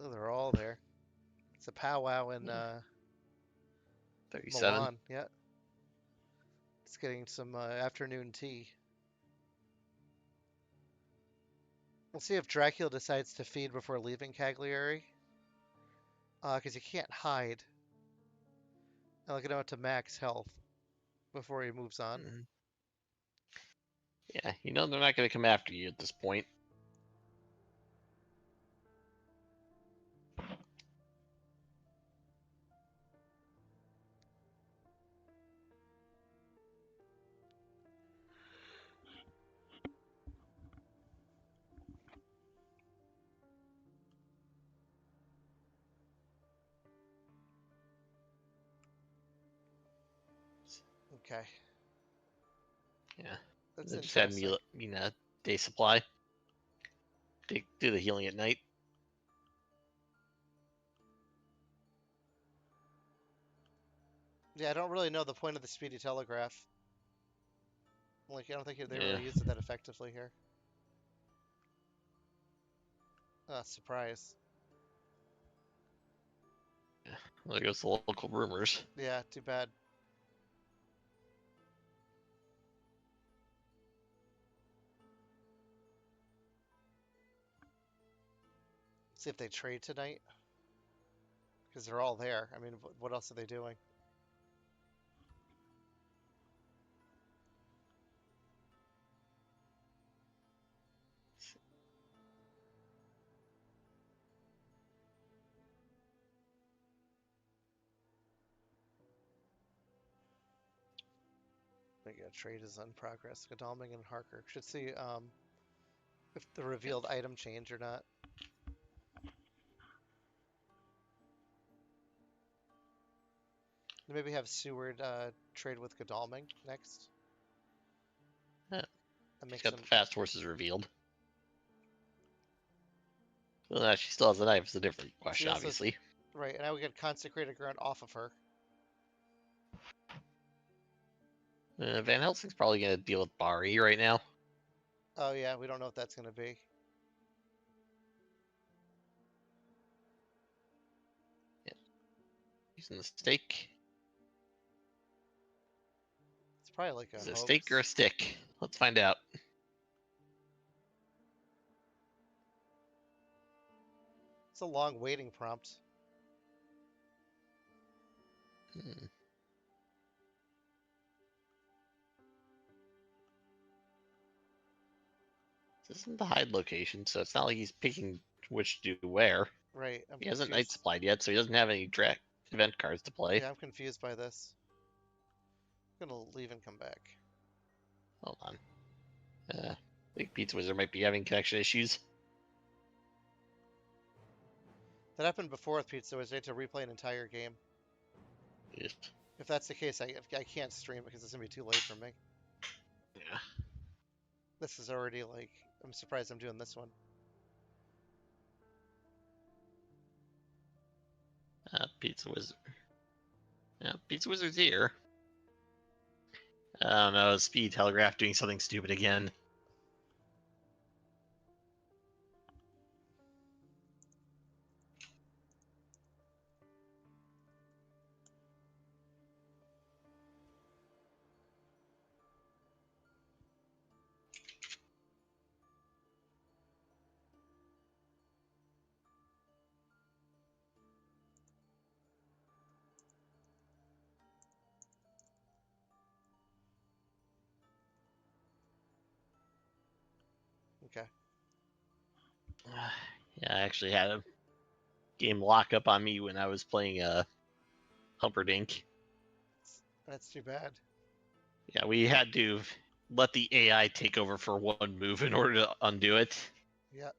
Oh, they're all there. It's a powwow in 37. Milan. Yeah. It's getting some afternoon tea. We'll see if Dracula decides to feed before leaving Cagliari. Because he can't hide. I'll get him up to max health before he moves on. Mm. Yeah, you know they're not going to come after you at this point. Okay. Yeah. That's They just had interesting. me a day supply. Do the healing at night. Yeah, I don't really know the point of the speedy telegraph. Like, I don't think they Yeah. really used it that effectively here. Surprise. Well, there goes the local rumors. Yeah, too bad. See if they trade tonight. Because they're all there. I mean, what else are they doing? Yeah, trade is in progress. Godalming and Harker. Should see if the revealed item changed or not. Maybe have Seward trade with Godalming next. Yeah. That She's makes got him the fast horses revealed. Well, no, she still has the knife. It's a different she question, also has, obviously. right, and now we get consecrated ground off of her. Van Helsing's probably going to deal with Bari right now. Oh yeah, we don't know what that's gonna be. Yeah. Using the stake. It's probably like Is a it a stake or a hoax. stick? Let's find out. It's a long waiting prompt. Hmm. This isn't the hide location, so it's not like he's picking which to do where. Right, I'm He hasn't confused. night supplied yet, so he doesn't have any event cards to play. Yeah, I'm confused by this. I'm gonna leave and come back. Hold on. I think Pizzawizard might be having connection issues. That happened before with Pizzawizard. I had to replay an entire game. Yes. If that's the case, I can't stream because it's gonna be too late for me. Yeah. This is already like, I'm surprised I'm doing this one. Pizzawizard. Yeah, Pizzawizard's here. I don't know, Speed Telegraph doing something stupid again. Okay. Yeah, I actually had a game lock up on me when I was playing Humperdink. That's too bad. Yeah, we had to let the AI take over for one move in order to undo it. Yeah.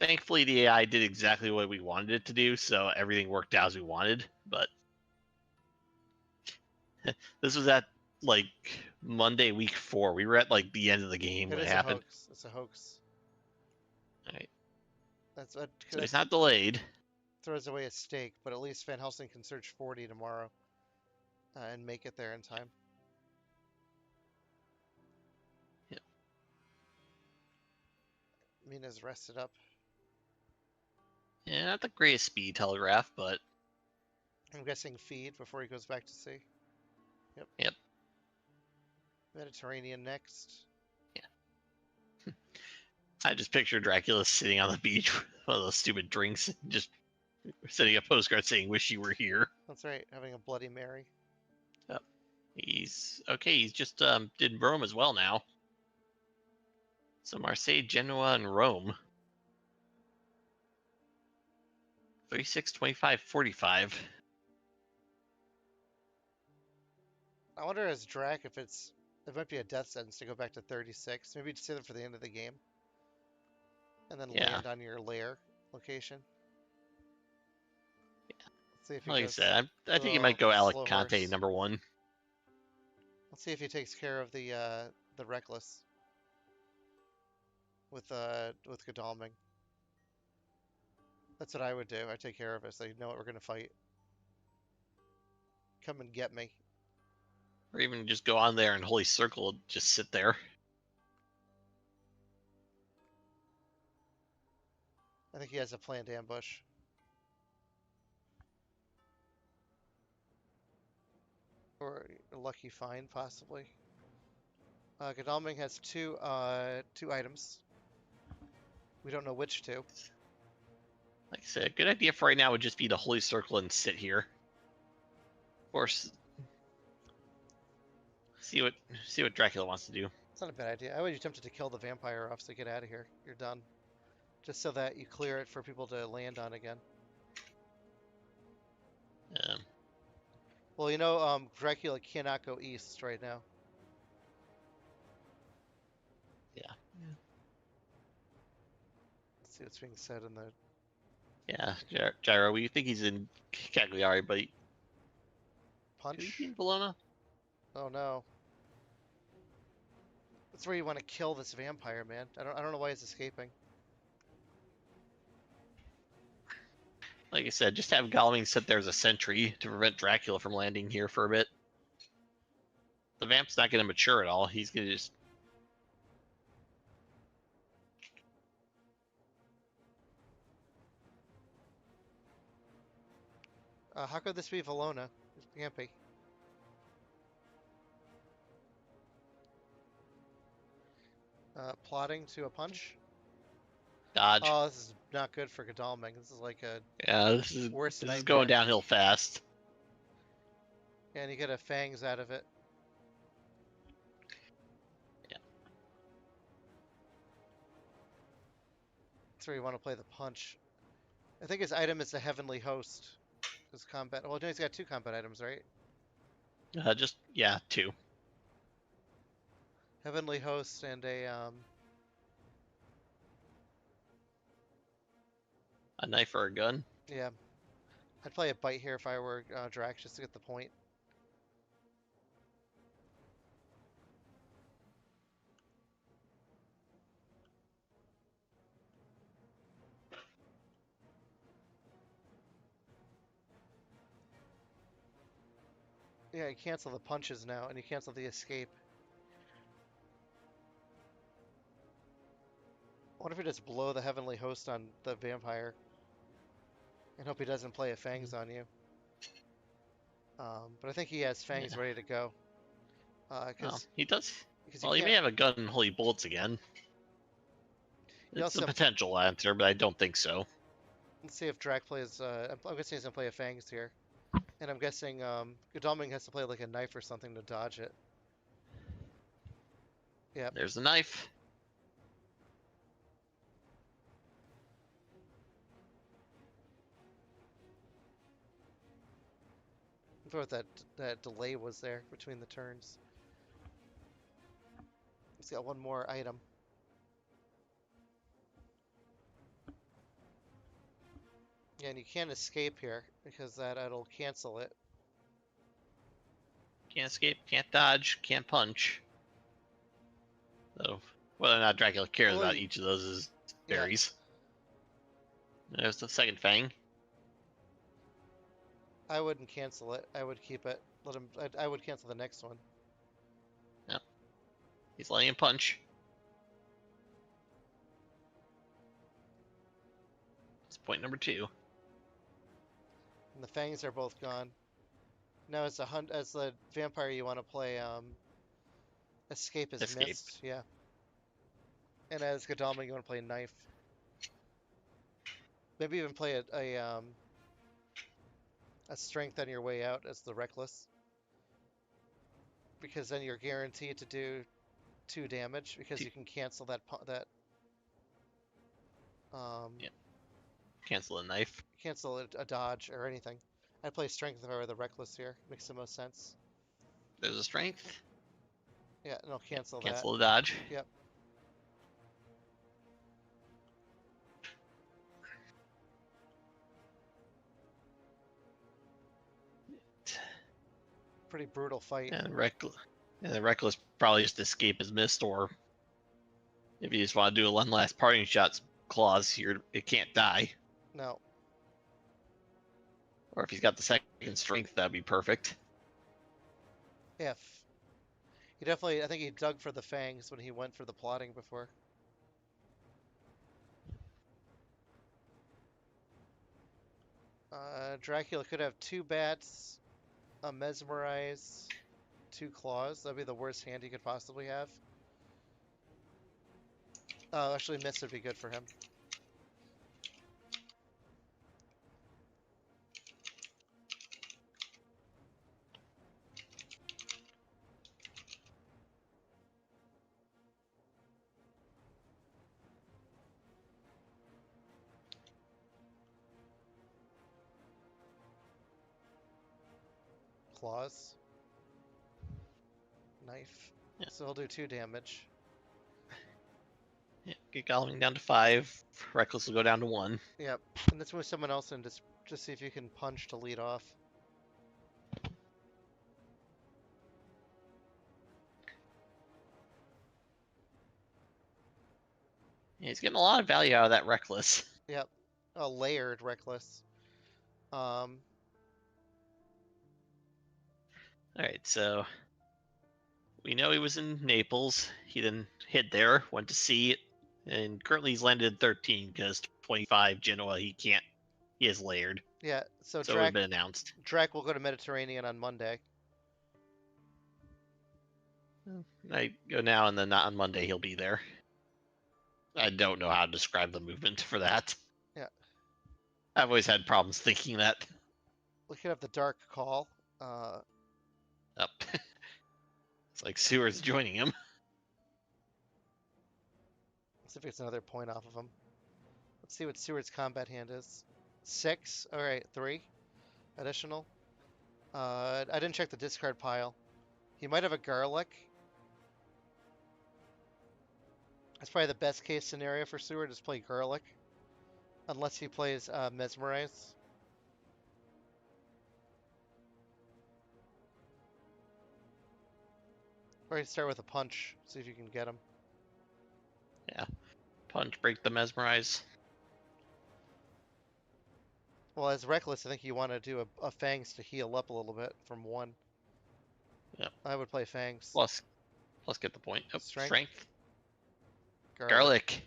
Thankfully, the AI did exactly what we wanted it to do, so everything worked out as we wanted. But this was at like Monday, week 4. We were at like the end of the game It when it is a happened. hoax. It's a hoax. All right, That's what so he's that not delayed. throws away a stake, but at least Van Helsing can search 40 tomorrow and make it there in time. Yep. Mina's rested up. Yeah, not the greatest speed telegraph, but I'm guessing feed before he goes back to sea. Yep. Yep. Mediterranean next. Yeah. I just picture Dracula sitting on the beach with one of those stupid drinks, just sending a postcard saying "Wish you were here." That's right, having a Bloody Mary. Yep. He's okay. He's just did Rome as well now. So Marseille, Genoa, and Rome. 36, 25, 45. I wonder as Drac if it might be a death sentence to go back to 36. Maybe just save it for the end of the game. And then Yeah. land on your lair location. Let's see if he Like I goes. said, I think he might go Alec Slow Conte horse. #1. Let's see if he takes care of the Reckless with Godalming. That's what I would do. I'd take care of it so you know what we're gonna fight. Come and get me. Or even just go on there and Holy Circle, just sit there. I think he has a planned ambush. Or a lucky find, possibly. Godalming has two items. We don't know which two. Like I said, a good idea for right now would just be to Holy Circle and sit here. Of course, see what Dracula wants to do. It's not a bad idea. I would be tempted to kill the vampire off so get out of here. You're done. Just so that you clear it for people to land on again. Well, you know, Dracula cannot go east right now. Yeah. Let's see what's being said in the. Yeah, Gyro, we think he's in Cagliari, but Punch? could he be in Bologna? Oh no. That's where you want to kill this vampire, man. I don't know why he's escaping. Like I said, just have Goleming sit there as a sentry to prevent Dracula from landing here for a bit. The vamp's not going to mature at all. He's going to just... How could this be Valona? It can't be. Plotting to a punch. dodge. Oh, this is not good for Godalming. This is like a Yeah, this is worst going nightmare. downhill fast. And you get a fangs out of it. Yeah. That's where you want to play the punch. I think his item is the Heavenly Host. His combat. Well, no, he's got 2 combat items, right? Yeah, 2. Heavenly Host and A knife or a gun. yeah. I'd play a bite here if I were Drax just to get the point. Yeah, you cancel the punches now, and you cancel the escape. I wonder if we just blow the Heavenly Host on the vampire. And hope he doesn't play a Fangs on you. But I think he has Fangs ready to go. Cause, he does. Because Well, he may have a gun and Holy Bullets again. It's a potential answer, but I don't think so. Let's see if Drac plays... I'm guessing he's going to play a Fangs here. And I'm guessing Godalming has to play like a knife or something to dodge it. Yeah. There's the knife. I thought that delay was there between the turns. He's got one more item. Yeah, and you can't escape here because it'll cancel it. Can't escape, can't dodge, can't punch. So whether or not Dracula cares about each of those is varies. Yeah. There's the second Fang. I wouldn't cancel it. I would keep it. Let him. I would cancel the next one. Yeah. He's letting him punch. It's point number 2. And the fangs are both gone. Now as the vampire, you want to play escape is missed. Yeah. And as Godalming, you want to play knife. Maybe even play a strength on your way out as the reckless, because then you're guaranteed to do 2 damage because you can cancel that. Yeah. Cancel a knife. Cancel a dodge or anything. I'd play strength if I were the reckless here. Makes the most sense. There's a strength. Yeah, and I'll cancel that. Cancel the dodge. Yep. Pretty brutal fight. And the reckless probably just escape is missed, or if you just want to do a one last parting shots clause here, it can't die. No. Or if he's got the second strength, that'd be perfect. If. He definitely, I think he dug for the fangs when he went for the plotting before. Dracula could have 2 bats, a mesmerize, 2 claws. That'd be the worst hand he could possibly have. Actually, miss would be good for him. Claws. Knife. Yeah. So he'll do 2 damage. Yeah, get Goleming down to 5. Reckless will go down to 1. Yep. And let's move someone else in just see if you can punch to lead off. He's getting a lot of value out of that Reckless. Yep. A layered Reckless. All right, so we know he was in Naples. He then hid there, went to sea, and currently he's landed in 13 because 25 Genoa he can't. He is layered, Yeah, so so it would have been announced. Drac will go to Mediterranean on Monday. I go now, and then not on Monday he'll be there. I don't know how to describe the movement for that. Yeah. I've always had problems thinking that. Looking up the Dark Call. Up. It's like Seward's joining him. Let's see if it's another point off of him. Let's see what Seward's combat hand is. 6. All right, 3 additional. I didn't check the discard pile. He might have a Garlic. That's probably the best case scenario for Seward is play Garlic. Unless he plays Mesmerize. Or you start with a Punch. See if you can get him. Yeah. Punch, break the Mesmerize. Well, as Reckless, I think you want to do a Fangs to heal up a little bit from 1. Yep. I would play Fangs. Plus get the point. Oh, strength. Garlic.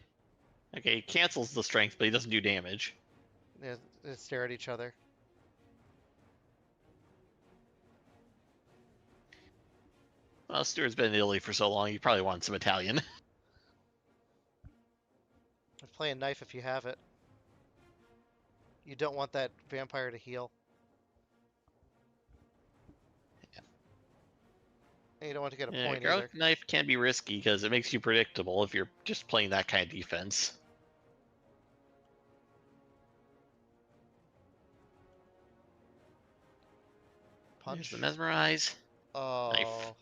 Okay, he cancels the strength, but he doesn't do damage. Yeah, they stare at each other. Well, Stuart's been in Italy for so long, he probably wants some Italian. Play a knife if you have it. You don't want that vampire to heal. Yeah. And you don't want to get a point Garlic either. knife can be risky because it makes you predictable if you're just playing that kind of defense. Punch. There's the Mesmerize. Oh. Knife.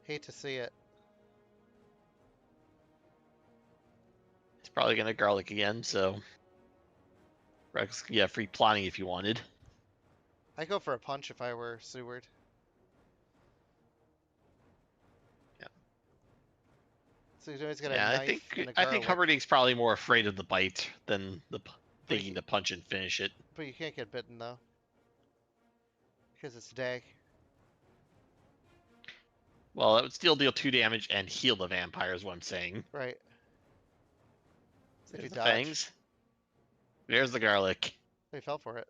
Hate to see it. It's probably going to Garlic again, so Rex could get free plotting if you wanted. I'd go for a punch if I were Seward. Yeah. So he's always got a knife and a I Garlic. think Humperdink's probably more afraid of the bite than the thinking to punch and finish it. But you can't get bitten though. Because it's day. Well, it would still deal 2 damage and heal the vampire is what I'm saying. Right. So There's the fangs. There's the Garlic. They fell for it.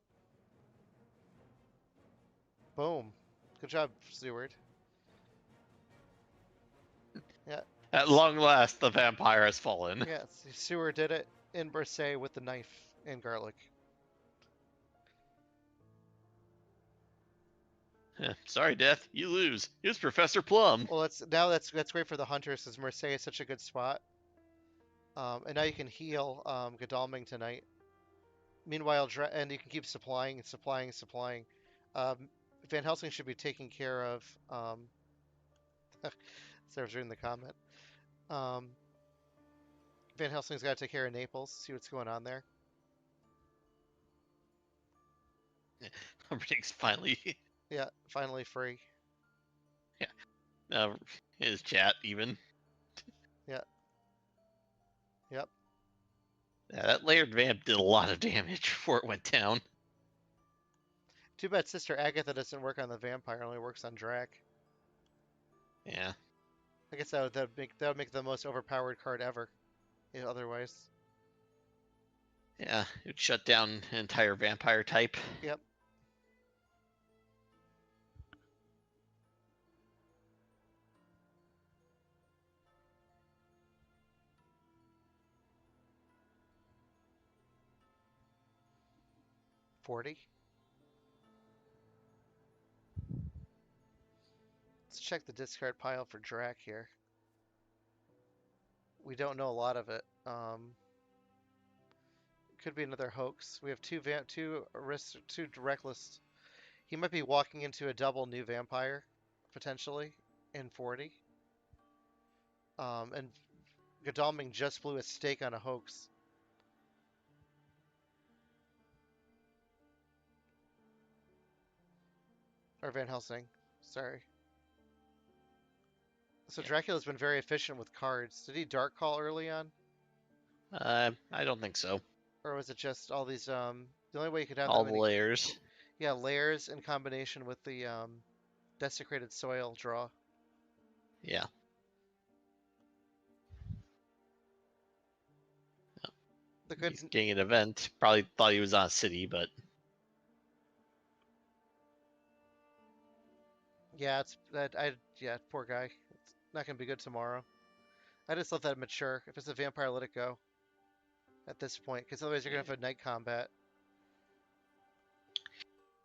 Boom. Good job, Seward. Yeah. At long last, the vampire has fallen. Yeah, Seward did it in Versailles with the knife and Garlic. Sorry, Death. You lose. Here's Professor Plum. Well, that's great for the hunters, because Marseille is such a good spot. And now you can heal Godalming tonight. Meanwhile, and you can keep supplying. Van Helsing should be taking care of. Sarah's reading the comment. Van Helsing's got to take care of Naples. See what's going on there. Everything's finally. Yeah, finally free. Yeah. His chat even. Yeah. Yep. Yeah, that layered vamp did a lot of damage before it went down. Too bad Sister Agatha doesn't work on the vampire; only works on Drac. Yeah. I guess that would make the most overpowered card ever. Otherwise. Yeah, it would shut down an entire vampire type. Yep. $40. Let's check the discard pile for Drac here. We don't know a lot of it. Could be another hoax. We have two Reckless. He might be walking into a double new vampire, potentially, in 40. And Godalming just blew a stake on a hoax. Or Van Helsing. Sorry. So Dracula's been very efficient with cards. Did he Dark Call early on? I don't think so. Or was it just all these, the only way you could have that All the many, layers. yeah, layers in combination with the, desecrated soil draw. Yeah. The good, He's getting an event. Probably thought he was on a city, but yeah, it's that yeah, poor guy. It's not gonna be good tomorrow. I just let that mature. If it's a vampire, let it go at this point, because otherwise you're gonna have a night combat.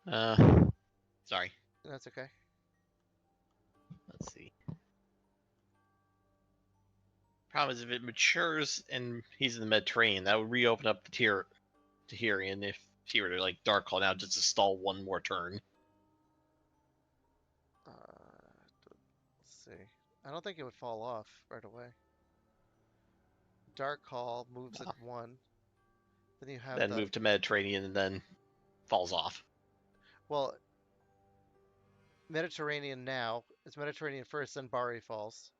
uh, sorry. That's okay. Let's see. Problem is, if it matures and he's in the Mediterranean, that would reopen up the tier to Tyrion if he were to like Dark Call now just to stall one more turn. Let's see. I don't think it would fall off right away. Dark Call moves it No. one. Then you have Then the move to Mediterranean and then falls off. well, Mediterranean now. It's Mediterranean first, then Bari falls.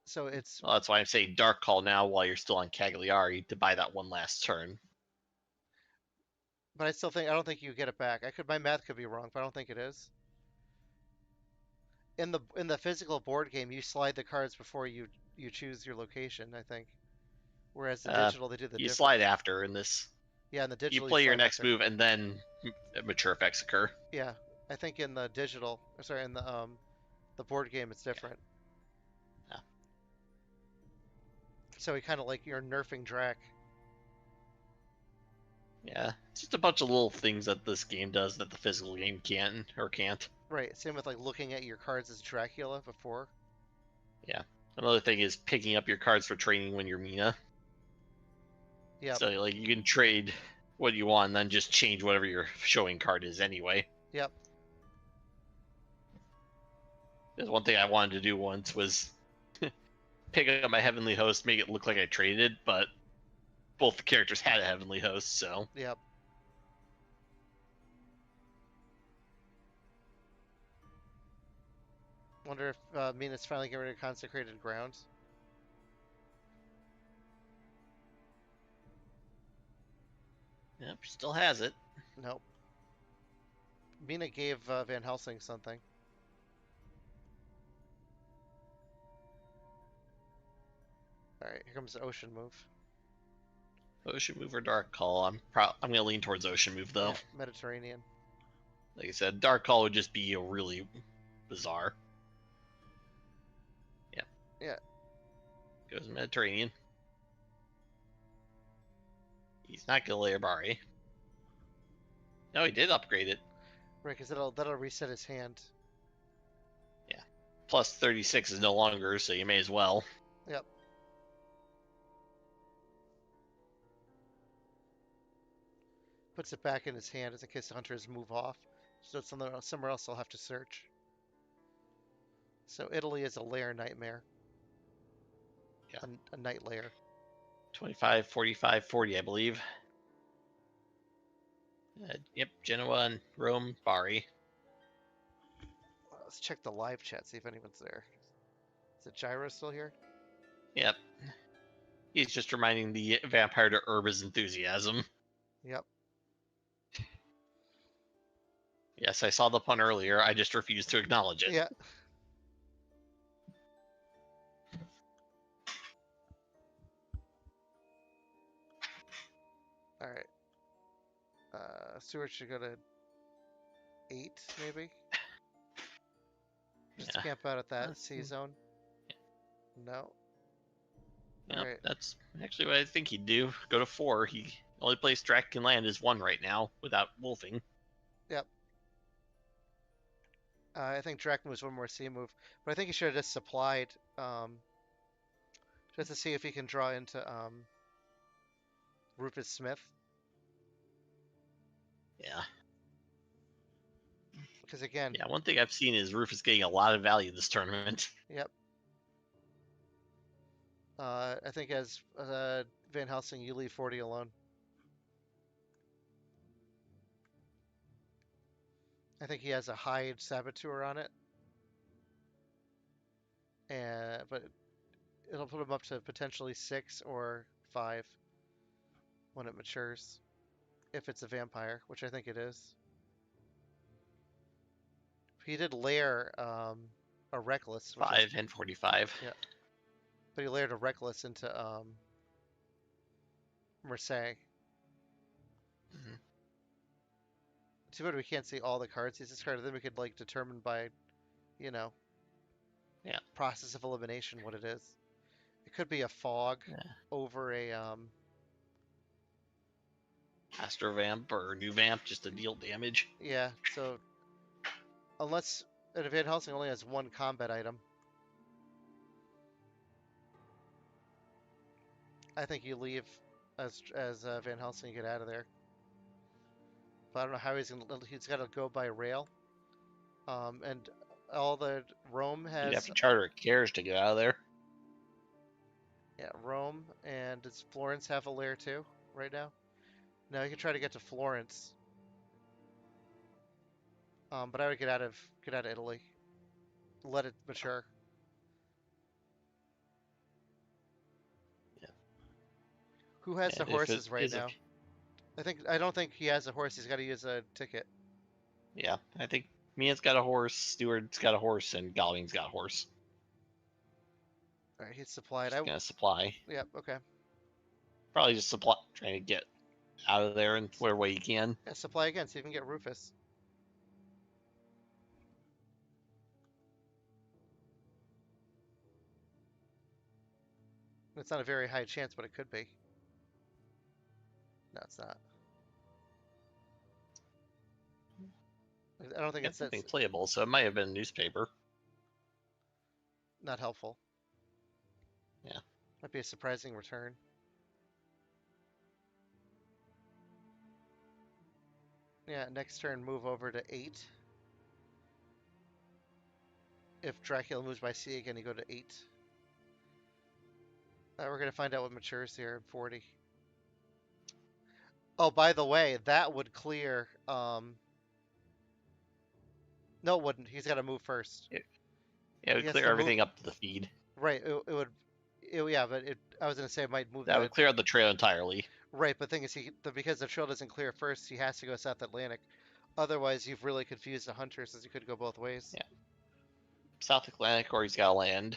So it's, Well, that's why I'm saying Dark Call now while you're still on Cagliari to buy that one last turn. but I don't think you get it back. My math could be wrong, but I don't think it is. In the physical board game, you slide the cards before you choose your location, I think. Whereas the Uh, digital, they do the you different. slide after in this. Yeah, in the You digital, you play your slide next after. move and then mature effects occur. Yeah, I think in the digital, or sorry, in the board game, it's different. Yeah. So he kind of like you're nerfing Drac. Yeah, it's just a bunch of little things that this game does that the physical game can or can't. Right. Same with like looking at your cards as Dracula before. Yeah. Another thing is picking up your cards for training when you're Mina. Yep. So like you can trade what you want and then just change whatever your showing card is anyway. Yep. There's one thing I wanted to do once was pick up my Heavenly Host, make it look like I traded, but both the characters had a Heavenly Host, so Yep. Wonder if Mina's finally getting rid of consecrated grounds. yep, still has it. Nope. Mina gave Van Helsing something. All right, here comes the ocean move. Ocean Move or Dark Call? I'm gonna lean towards Ocean Move though. Yeah, Mediterranean. Like I said, Dark Call would just be a really bizarre. Yeah. Yeah. Goes Mediterranean. He's not gonna layer Bari. No, he did upgrade it. Right, because that'll reset his hand. Yeah. Plus 36 is no longer, so you may as well. Yep. Puts it back in his hand just in case the hunters move off. So it's somewhere else they'll have to search. So Italy is a layer nightmare. Yeah. A night layer. 25, 45, 40, I believe. Yep, Genoa and Rome, Bari. Let's check the live chat, see if anyone's there. Is it Gyro still here? Yep. He's just reminding the vampire to herb his enthusiasm. Yep. Yes, I saw the pun earlier. I just refused to acknowledge it. Yeah. All right. Stewart should go to 8, maybe. Just Yeah. camp out at that C zone. No. Yep, All right. that's actually what I think he'd do. Go to 4. He only place Drac can land is 1 right now without wolfing. Yep. I think Drac moves one more C move, but I think he should have just supplied, just to see if he can draw into Rufus Smith. Yeah. Because again, Yeah, one thing I've seen is Rufus getting a lot of value this tournament. yep. I think as Van Helsing, you leave 40 alone. I think he has a hide saboteur on it. and but it'll put him up to potentially 6 or 5 when it matures, if it's a vampire, which I think it is. He did lair a reckless, which is 5 and 45. yeah, but he layered a reckless into Mercedes. Mhm. Too bad we can't see all the cards he's discarded. Then we could like determine by, you know, Yeah. process of elimination what it is. It could be a fog Yeah. over a Astro Vamp or New Vamp just to deal damage. yeah. So unless Van Helsing only has one combat item, I think you leave as Van Helsing and get out of there. But I don't know how he's gonna. He's got to go by rail. And all the Rome You'd have has to charter a carriage to get out of there. yeah Rome, and does Florence have a lair too right now? No, you can try to get to Florence. But I would get out of Italy. Let it mature. Yeah. Who has the And if it horses right is a, now? I don't think he has a horse. He's got to use a ticket. yeah, I think Mia's got a horse, Stewart's got a horse, and Galving's got a horse. All right, he's supplied. Just gonna supply. Yep. Okay. Probably just supply, trying to get out of there in whatever way you can. Yeah, supply again. See if you can get Rufus. It's not a very high chance, but it could be. No, it's not. I don't think It's it's something playable, so it might have been a newspaper. not helpful. Yeah. Might be a surprising return. Yeah, next turn move over to 8. If Dracula moves by C again, you go to 8. We're going to find out what matures here in 40. Oh, by the way, that would clear. No, it wouldn't. He's got to move first. Yeah, it would He has clear to move. everything up to the feed. Right. It would. Yeah, but I was going to say it might move That would clear out the trail entirely. Right, but the thing is, because the trail doesn't clear first, he has to go South Atlantic. Otherwise, you've really confused the hunters, as you could go both ways. Yeah. South Atlantic, or he's got to land.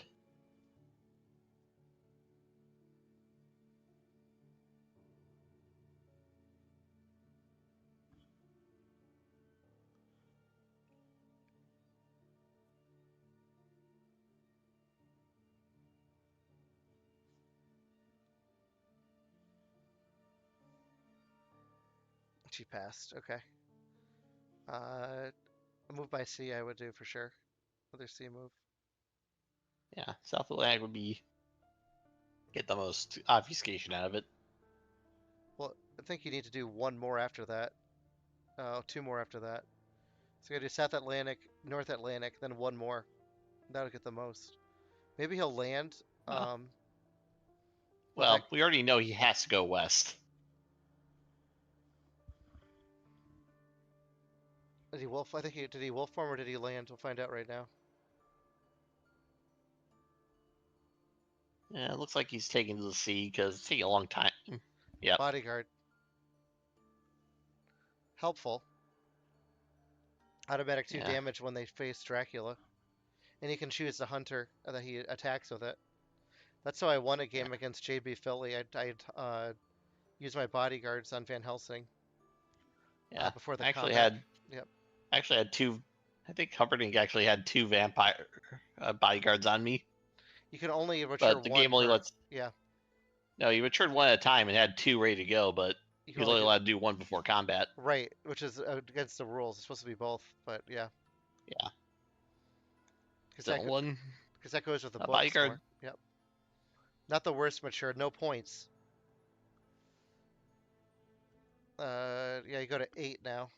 She passed. Okay. A move by sea, I would do for sure. Another sea move. Yeah, South Atlantic would be get the most obfuscation out of it. Well, I think you need to do one more after that. Two more after that. So you gotta do South Atlantic, North Atlantic, then one more. That'll get the most. Maybe he'll land. Well, we already know he has to go west. Did he wolf? I think did he wolf form or did he land? We'll find out right now. Yeah, it looks like he's taking to the sea because it's taking a long time. Yeah. Bodyguard. Helpful. Automatic 2 damage when they face Dracula. And he can choose the hunter that he attacks with it. That's how I won a game against JB Philly. I used my bodyguards on Van Helsing. Yeah. Before the I actually combat. had two. I think Humperdink actually had 2 vampire bodyguards on me. You can only mature but the game only lets. Yeah. No, you matured 1 at a time and had 2 ready to go, but he was only allowed to do 1 before combat. Right, which is against the rules. It's supposed to be both, but yeah. Yeah. Because that goes with the books bodyguard. More. Yep. Not the worst mature. No points. Yeah, you go to 8 now.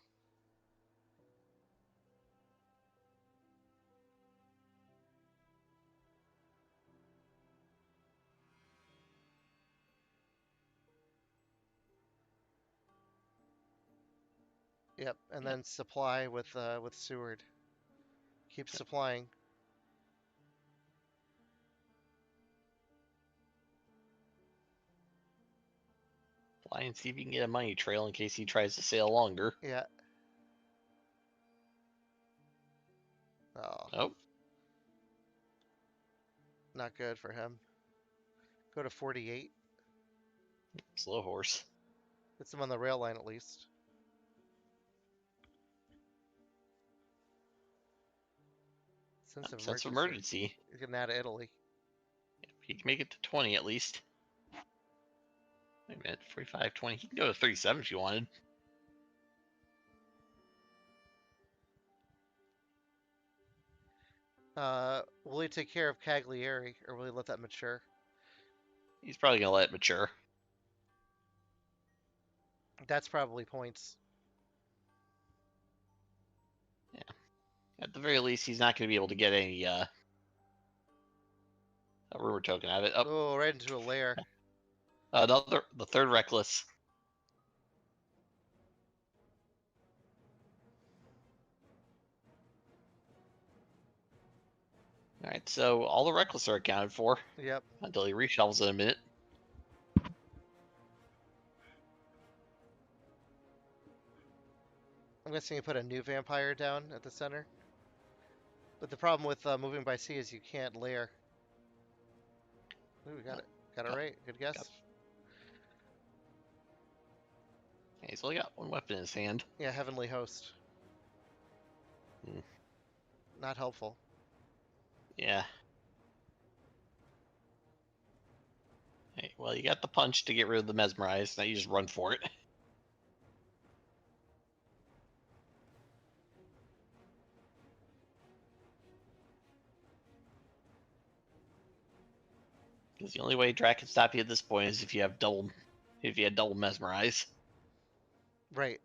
Yep, and then supply with Seward. Keep supplying. Try and see if you can get a money trail in case he tries to sail longer. Yeah. Oh, Nope. not good for him. Go to 48. Slow horse. Gets him on the rail line at least. Sense of emergency. He's getting out of Italy. He can make it to 20 at least. Wait a minute, 45, 20. He can go to 37 if you wanted. Will he take care of Cagliari, or will he let that mature? He's probably going to let it mature. That's probably points. Yeah. At the very least, he's not going to be able to get any a rumor token out of it. Oh, right into a lair. The third reckless. All right, so all the reckless are accounted for. Yep. Until he reshelves in a minute. I'm guessing you put a new vampire down at the center. But the problem with moving by sea is you can't layer. Ooh, we got it. Got it right. Good guess. He's only got one weapon in his hand. Yeah, Heavenly Host. Not helpful. Yeah. Hey, well, you got the punch to get rid of the mesmerize. Now you just run for it. Because the only way Drac can stop you at this point is if you had double mesmerize. Right.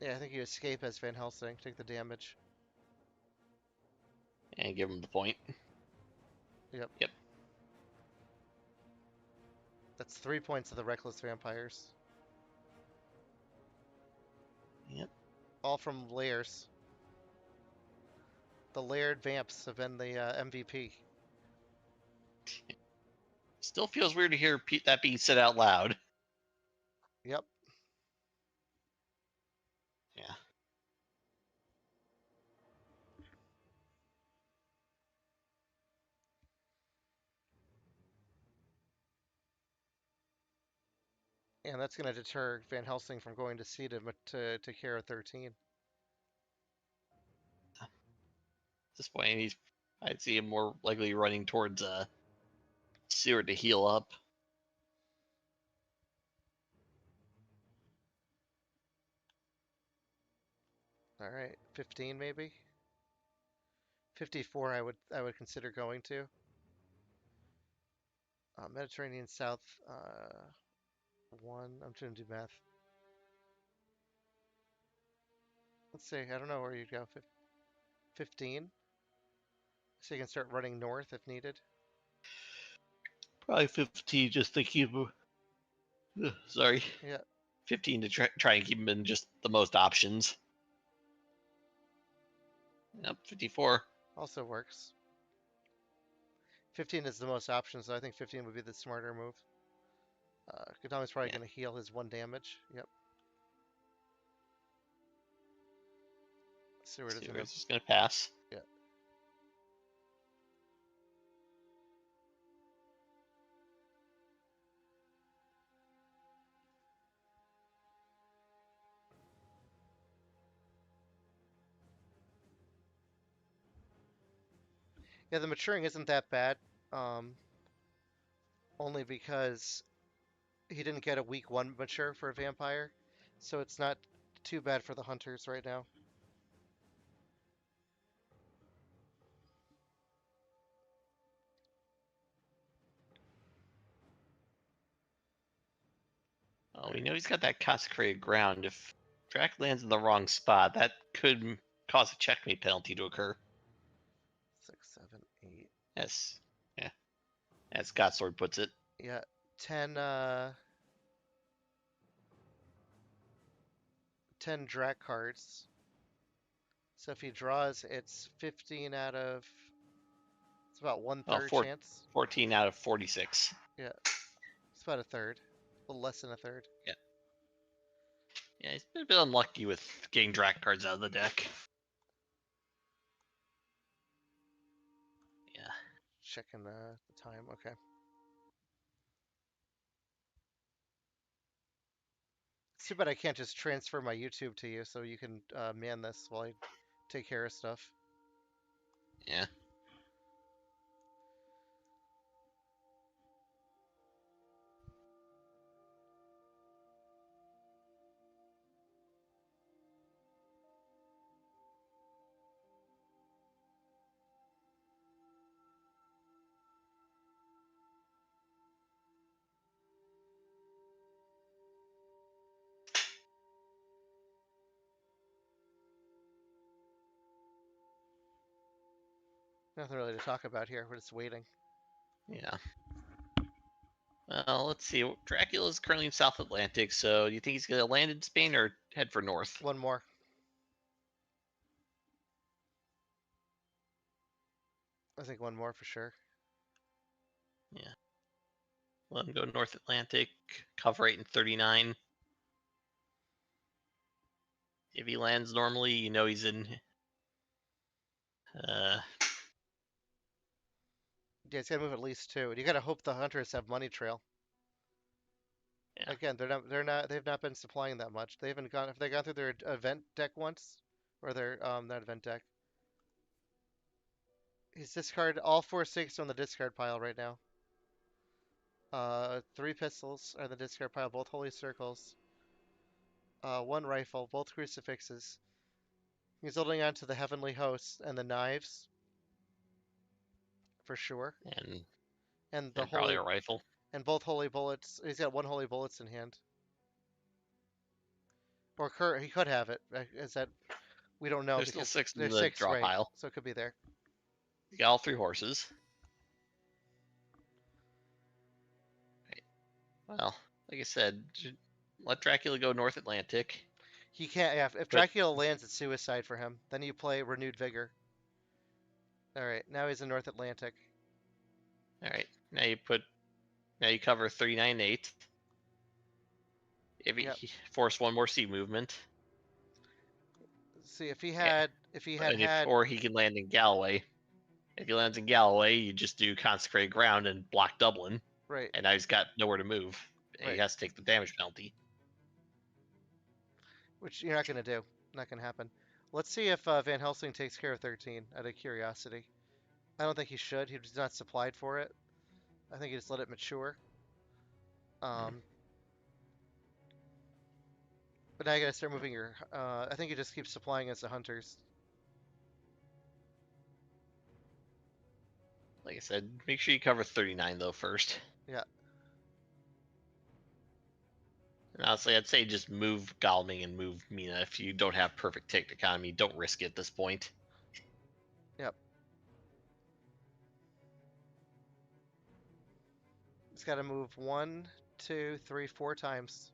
Yeah, I think you escape as Van Helsing, take the damage. And give him the point. Yep. Yep. That's 3 points of the Reckless Vampires. Yep. All from layers. The layered vamps have been the MVP. Still feels weird to hear that being said out loud. Yep. Yeah. And that's going to deter Van Helsing from going to sea to take care of 13. At this point, I'd see him more likely running towards Seward to heal up. All right, 15 maybe. 54 I would consider going to. Mediterranean South 1. I'm trying to do math. Let's see. I don't know where you'd go. 15. So you can start running north if needed. Probably 15 just to keep him. Sorry. Yeah. 15 to try and keep him in just the most options. Yep, 54. Also works. 15 is the most options, so I think 15 would be the smarter move. Kodami's probably going to heal his 1 damage. Yep. Seward's just going to pass. Yeah. Yeah, the maturing isn't that bad. Only because he didn't get a week 1 mature for a vampire. So it's not too bad for the hunters right now. Oh, we know he's got that consecrated ground. If Drac lands in the wrong spot, that could cause a checkmate penalty to occur. 6, 7, 8. Yes. Yeah. As Godsword puts it. Yeah. 10 10 Drac cards. So if he draws, it's 15 out of... It's about 1/3 chance. 14 out of 46. Yeah. It's about a third. A little less than a third. Yeah, he's been a bit unlucky with getting Drac cards out of the deck. Yeah. Checking the time. Okay. It's too bad I can't just transfer my YouTube to you so you can man this while I take care of stuff. Yeah. Nothing really to talk about here. We're just waiting. Yeah. Well, let's see. Dracula's currently in South Atlantic, so do you think he's going to land in Spain or head for north? One more. I think one more for sure. Yeah. Let him go North Atlantic, cover 8 and 39. If he lands normally, you know he's in. Yeah, it's gotta move at least two. And you gotta hope the hunters have money trail. Yeah. Again, they've not been supplying that much. They haven't gone, have they gone through their event deck once? Or their, not event deck. He's discarded all 4/6 on the discard pile right now. 3 pistols are in the discard pile, both holy circles. 1 rifle, both crucifixes. He's holding on to the heavenly hosts and the knives, for sure. And And the and probably holy, a rifle. and both holy bullets. He's got 1 holy bullets in hand. Or he could have it. Is that, we don't know There's still because 6 in there's the 6, draw right? pile. So it could be there. You got all 3 horses. Right. Well, like I said, let Dracula go North Atlantic. He can't. Yeah, if Dracula lands, it's suicide for him. Then you play Renewed Vigor. All right, now he's in North Atlantic. All right. Now you cover 39 and 8. If Yep. he force 1 more sea movement. See, if he Yeah. had, Or he can land in Galloway. If he lands in Galloway, you just do consecrated ground and block Dublin, right, and now he's got nowhere to move. He right, has to take the damage penalty. which you're not gonna do. Not gonna happen. Let's see if Van Helsing takes care of 13 out of curiosity. I don't think he should. He's not supplied for it. I think he just let it mature. Hmm. But now you gotta start moving your. I think he just keeps supplying us the hunters. Like I said, make sure you cover 39 though first. Yeah. And honestly, I'd say just move Galming and move Mina. If you don't have perfect tick economy, don't risk it at this point. Yep. It's got to move 1, 2, 3, 4 times.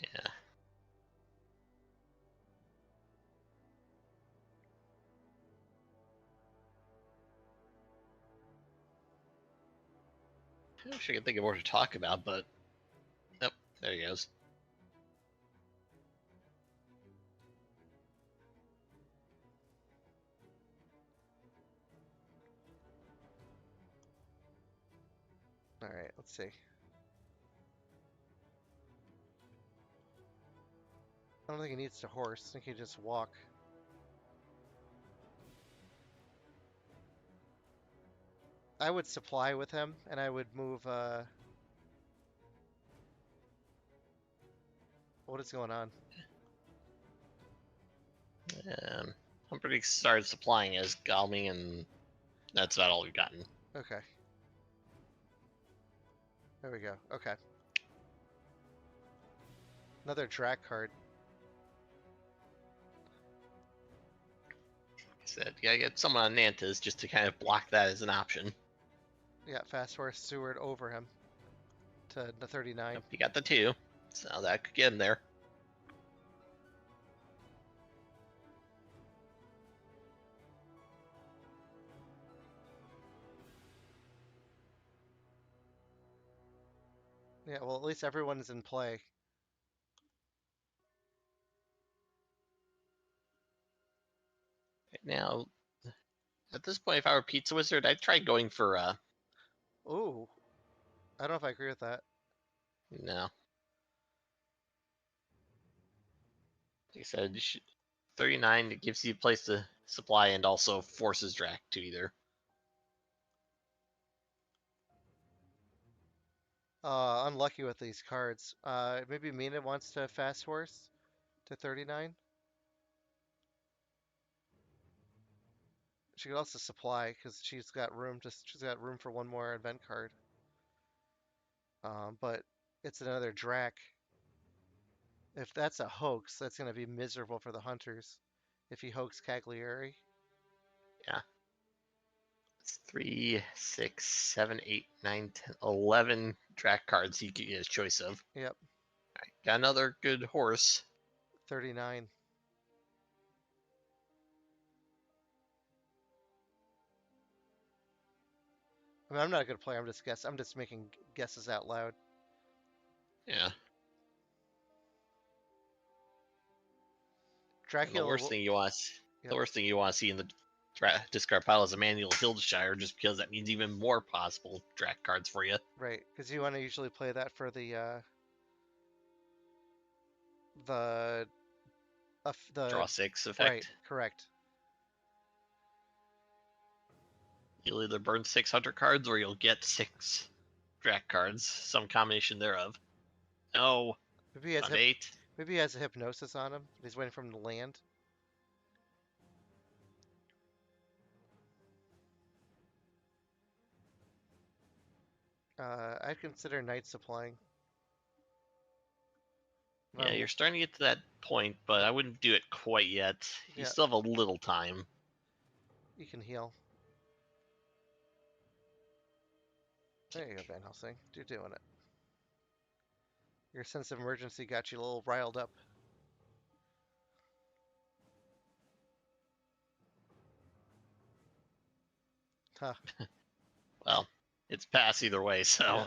Yeah. I wish I could think of more to talk about, but nope. There he goes. All right, let's see. I don't think he needs to horse. I think he just walk. I would supply with him, and I would move. What is going on? Humperdink started supplying as Galming, and that's about all we've gotten. Okay. There we go. Okay. Another Drac card. Like I said, you gotta get someone on Nantas just to kind of block that as an option. Yeah, Fast Horse Seward over him to the 39. Yep, you got the 2, so that could get him there. Yeah, well, at least everyone's in play. Right now, at this point, if I were Pizzawizard, I'd try going for Ooh, I don't know if I agree with that. no. Like I said, 39, it gives you a place to supply and also forces Drac to either. Unlucky with these cards. Maybe Mina wants to Fast Horse to 39. She could also supply because she's got room. She's got room for one more event card. But it's another Drac. If that's a hoax, that's gonna be miserable for the hunters. If he hoax Cagliari. Yeah. It's 3, 6, 7, 8, 9, 10, 11 Drac cards he could get his choice of. Yep. Right, got another good horse. 39. I mean, I'm not a good player. I'm just guess. I'm just making guesses out loud. Yeah. And Dracula. the Yep. worst thing you want to see in the discard pile is a manual Hildeshire, just because that means even more possible Drac cards for you. Right, because you want to usually play that for the the Draw 6 effect. right. Correct. You'll either burn 6 Hunter cards or you'll get 6 Drac cards, some combination thereof. No, Maybe he has on 8. maybe he has a hypnosis on him. He's waiting for him to land. I'd consider night supplying. Yeah, you're starting to get to that point, but I wouldn't do it quite yet. You still have a little time. You can heal. There you go, Van Helsing. You're doing it. Your sense of emergency got you a little riled up. Huh. Well, it's pass either way, so. Yeah.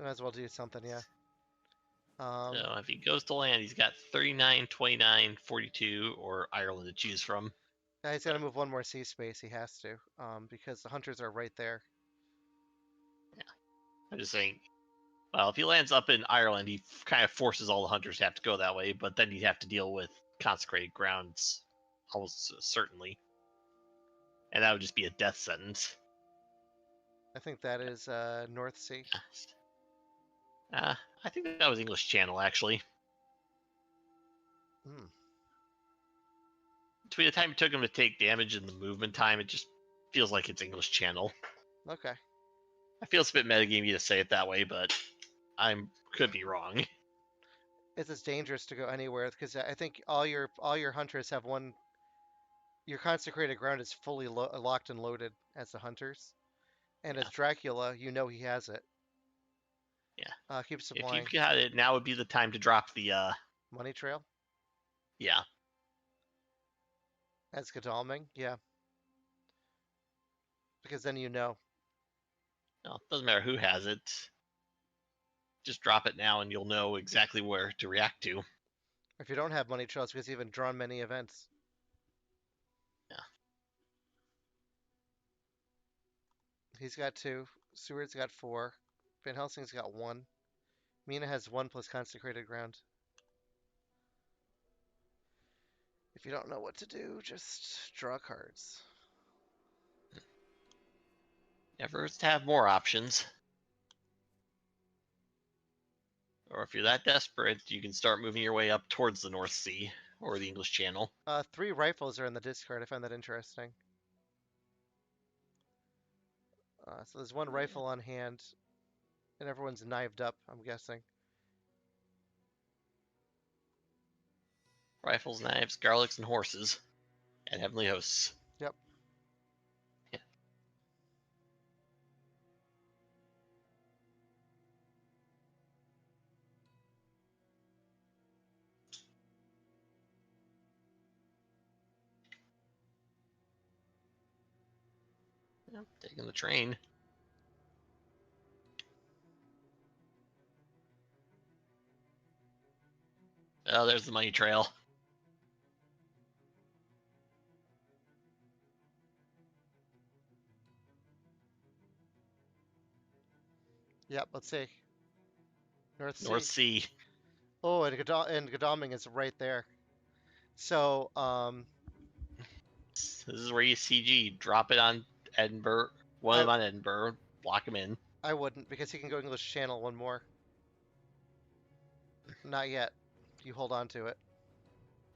Might as well do something, yeah. So if he goes to land, he's got 39, 29, 42, or Ireland to choose from. He's got to move one more sea space. He has to, because the hunters are right there. Yeah, I'm just saying. Well, if he lands up in Ireland, he kind of forces all the hunters to have to go that way, but then he'd have to deal with consecrated grounds, almost certainly, and that would just be a death sentence. I think that is North Sea. I think that was English Channel, actually. Hmm. Between the time it took him to take damage and the movement time, it just feels like it's English Channel. Okay. I feel it's a bit metagamey to say it that way, but I could be wrong. It's as dangerous to go anywhere because I think all your hunters have one. Your consecrated ground is fully locked and loaded as the hunters, and as Dracula, you know he has it. Yeah. Keep supplying. If you've got it, now would be the time to drop the money trail. Yeah. As Godalming, yeah. Because then you know. No, it doesn't matter who has it. Just drop it now and you'll know exactly where to react to. If you don't have money trails, because you haven't drawn many events. Yeah. He's got 2. Seward's got 4. Van Helsing's got 1. Mina has 1 plus consecrated ground. If you don't know what to do, just draw cards. Never hurts to have more options. Or if you're that desperate, you can start moving your way up towards the North Sea or the English Channel. 3 rifles are in the discard. I find that interesting. So there's 1 rifle on hand, and everyone's knived up, I'm guessing. Rifles, knives, garlics, and horses. And heavenly hosts. Yep. Yeah. Yep, taking the train. Oh, there's the money trail. Yep, let's see. North Sea. North Sea. Oh, and Godalming is right there. So, This is where you CG. Drop it on Edinburgh. One of them on Edinburgh. Block him in. I wouldn't, because he can go English Channel 1 more. Not yet. You hold on to it.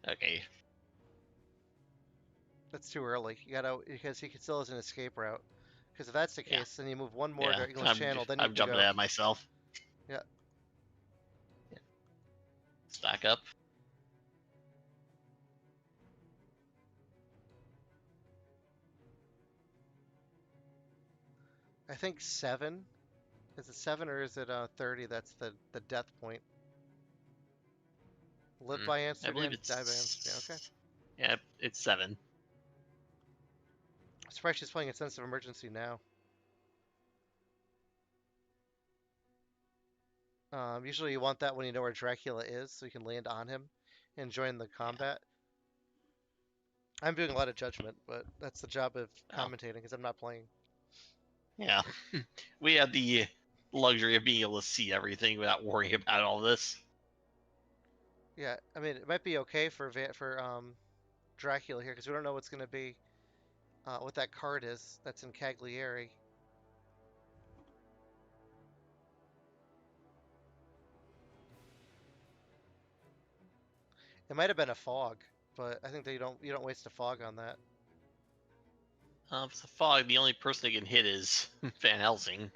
Okay. That's too early. You gotta, because he still has an escape route. Because if that's the Yeah. case, then you move 1 more Yeah, to English Channel, then you I'm can jumping go. ahead of myself. Yeah. Stack up. I think 7. Is it 7 or is it 30? That's the death point. Live by I Amsterdam, believe it's die by Amsterdam. Okay. Yeah, it's 7. I'm surprised she's playing a sense of emergency now. Usually you want that when you know where Dracula is, so you can land on him and join the combat. I'm doing a lot of judgment, but that's the job of commentating because I'm not playing. Yeah. We had the luxury of being able to see everything without worrying about all this. Yeah, I mean it might be okay for Dracula here because we don't know what's going to be what that card is that's in Cagliari. It might have been a fog, but I think that you don't waste a fog on that. If it's a fog, the only person that can hit is Van Helsing.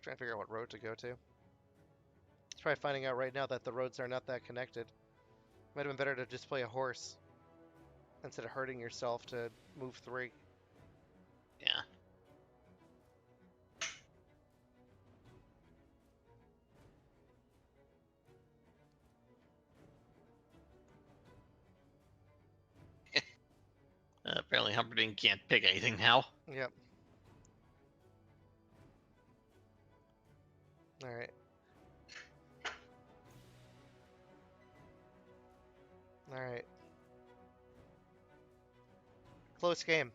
Trying to figure out what road to go to. It's probably finding out right now that the roads are not that connected. Might have been better to just play a horse instead of hurting yourself to move 3. Yeah. Apparently Humperdink can't pick anything now. Yep. All right. All right. Close game.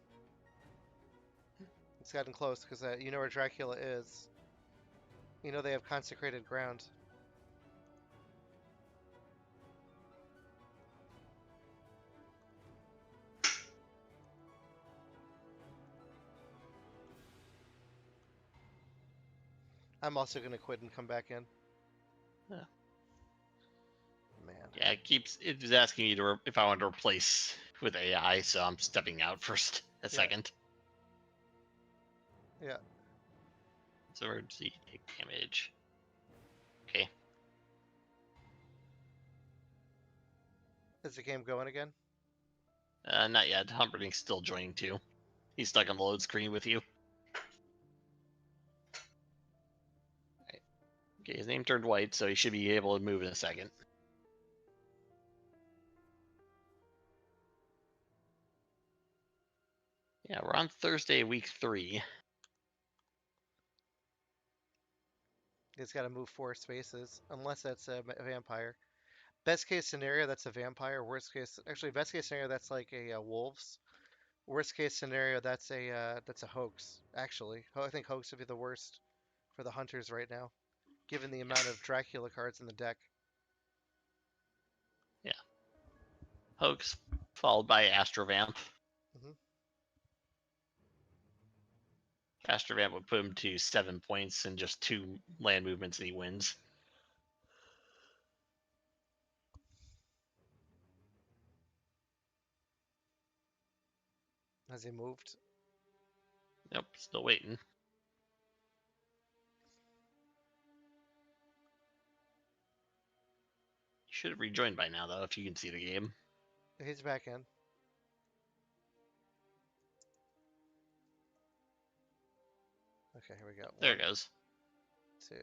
It's gotten close because you know where Dracula is. You know they have consecrated ground. I'm also going to quit and come back in. Yeah. Man. Yeah, it was asking me if I wanted to replace with AI, so I'm stepping out for a second. Yeah. So emergency, take damage. Okay. Is the game going again? Not yet. Humperdink's still joining too. He's stuck on the load screen with you. Right. Okay, his name turned white, so he should be able to move in a second. Yeah, we're on Thursday, week 3. He's got to move 4 spaces, unless that's a vampire. Best case scenario, that's a vampire. Worst case, actually, best case scenario, that's like a wolves. Worst case scenario, that's a hoax. Actually, I think hoax would be the worst for the hunters right now, given the amount of Dracula cards in the deck. Yeah. Hoax, followed by Astrovamp. Mm-hmm. Faster Vamp would put him to 7 points and just 2 land movements, and he wins. Has he moved? Yep, still waiting. You should have rejoined by now, though, if you can see the game. He's back in. Okay, here we go. There it goes. 2.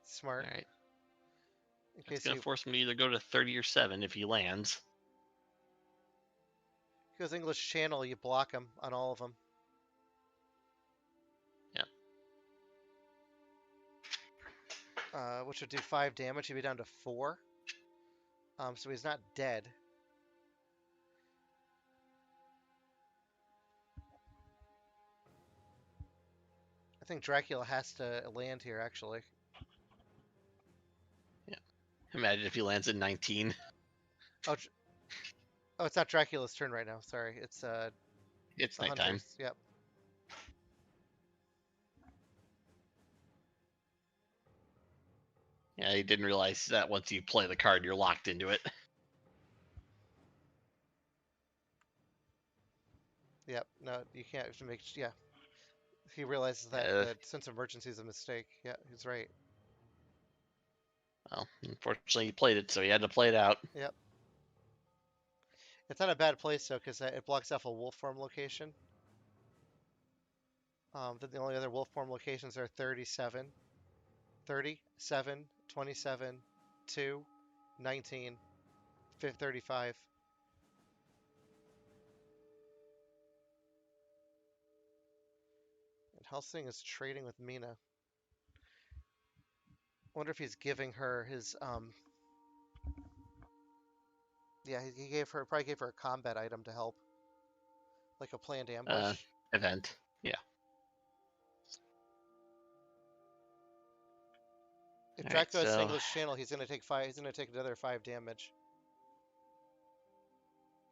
Smart. All right. In It's case going he to force him to either go to 30 or 7 if he lands. goes English Channel, you block him on all of them. Yep. Which would do 5 damage. He'd be down to 4. So he's not dead. I think Dracula has to land here, actually. Yeah. Imagine if he lands at 19. Oh, it's not Dracula's turn right now. Sorry, it's It's the nighttime. hunters. Yep. Yeah, he didn't realize that once you play the card, you're locked into it. Yep. No, you can't have to make. Yeah. He realizes that that sense of emergency is a mistake. Yeah, he's right. Well, unfortunately, he played it, so he had to play it out. Yep. It's not a bad place though, because it blocks off a wolf form location. The only other wolf form locations are 37, 27, 2, 19, 35. And Helsing is trading with Mina. Wonder if he's giving her his yeah, he probably gave her a combat item to help. Like a planned ambush. Event. Yeah. If All Draco right, has so English Channel, he's gonna take 5. He's gonna take another 5 damage.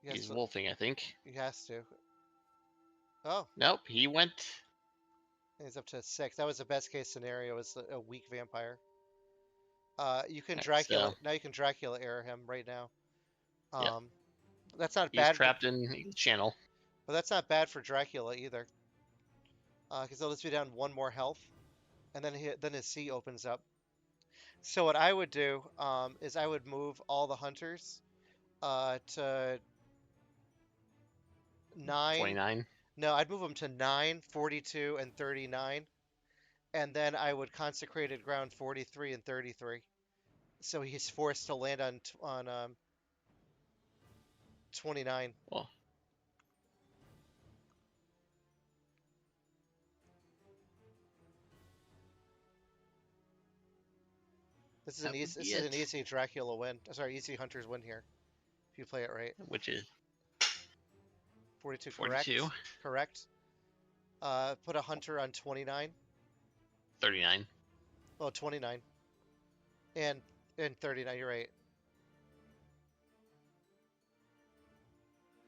he's wolfing, I think. He has to. Oh, Nope, he went. he's up to 6. That was the best case scenario. Was a weak vampire. You can All right, Dracula so now. You can Dracula air him right now. Yep. That's not he's bad. trapped in channel. But that's not bad for Dracula either. Because he'll just be down 1 more health, and then his C opens up. So what I would do is I would move all the hunters to 9. 29. No, I'd move them to 9, 42, and 39. And then I would consecrated ground 43 and 33. So he's forced to land on 29. Well, This is that an would easy. be This is it. an easy Dracula win. Sorry, easy Hunters win here, if you play it right. Which is 42, 42. correct. Put a Hunter on 29. 39. Oh, 29. And 39. You're right.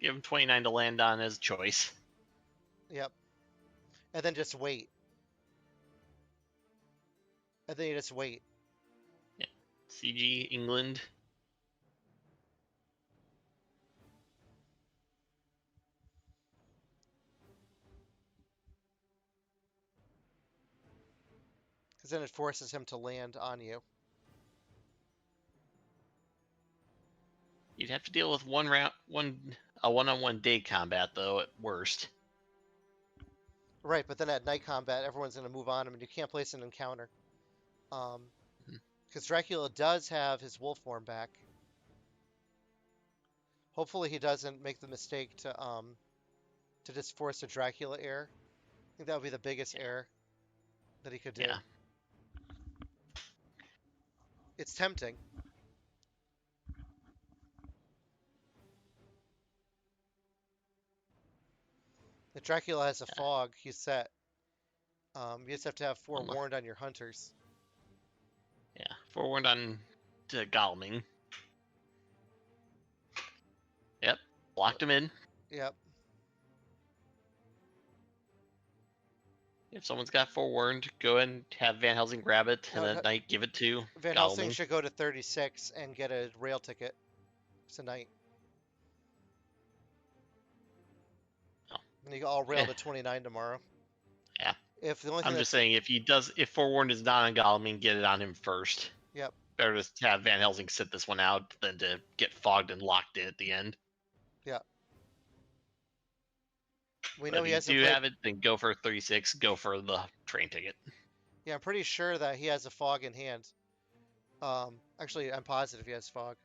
Give him 29 to land on as a choice. Yep. And then just wait. And then you just wait. Yeah. CG England. Because then it forces him to land on you. You'd have to deal with a one-on-one day combat though at worst. Right, but then at night combat, everyone's going to move on him, and you can't place an encounter. Because Dracula does have his wolf form back. Hopefully, he doesn't make the mistake to just force a Dracula air. I think that would be the biggest error that he could do. Yeah. It's tempting. If Dracula has a fog, he's set. You just have to have forewarned on your hunters. Yeah, forewarned on to Galming. Yep, blocked him in. Yep. If someone's got forewarned, go ahead and have Van Helsing grab it, and No, then Knight give it to Van Helsing Godalming. should go to 36 and get a rail ticket tonight. Oh. And you all rail Eh, to 29 tomorrow. yeah. If the only thing I'm just that's saying, if forewarned is not on Godalming, get it on him first. Yep. Better to have Van Helsing sit this one out than to get fogged and locked in at the end. Yeah. We But know if he you hasn't do played. have it, then go for 36. Go for the train ticket. Yeah, I'm pretty sure that he has a fog in hand. Actually, I'm positive he has fog.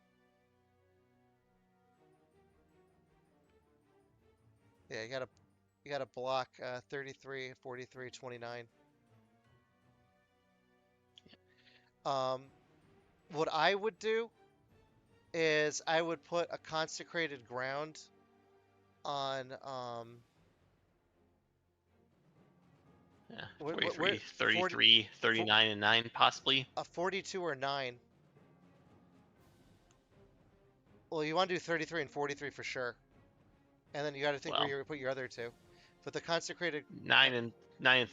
Yeah, you gotta block 33, 43, 29. What I would do is I would put a consecrated ground on Yeah, where 43, 40 33, 39, and 9, possibly. a 42 or 9. Well, you want to do 33 and 43 for sure. And then you got to think where Well, you're gonna put your other two. But the consecrated 9 and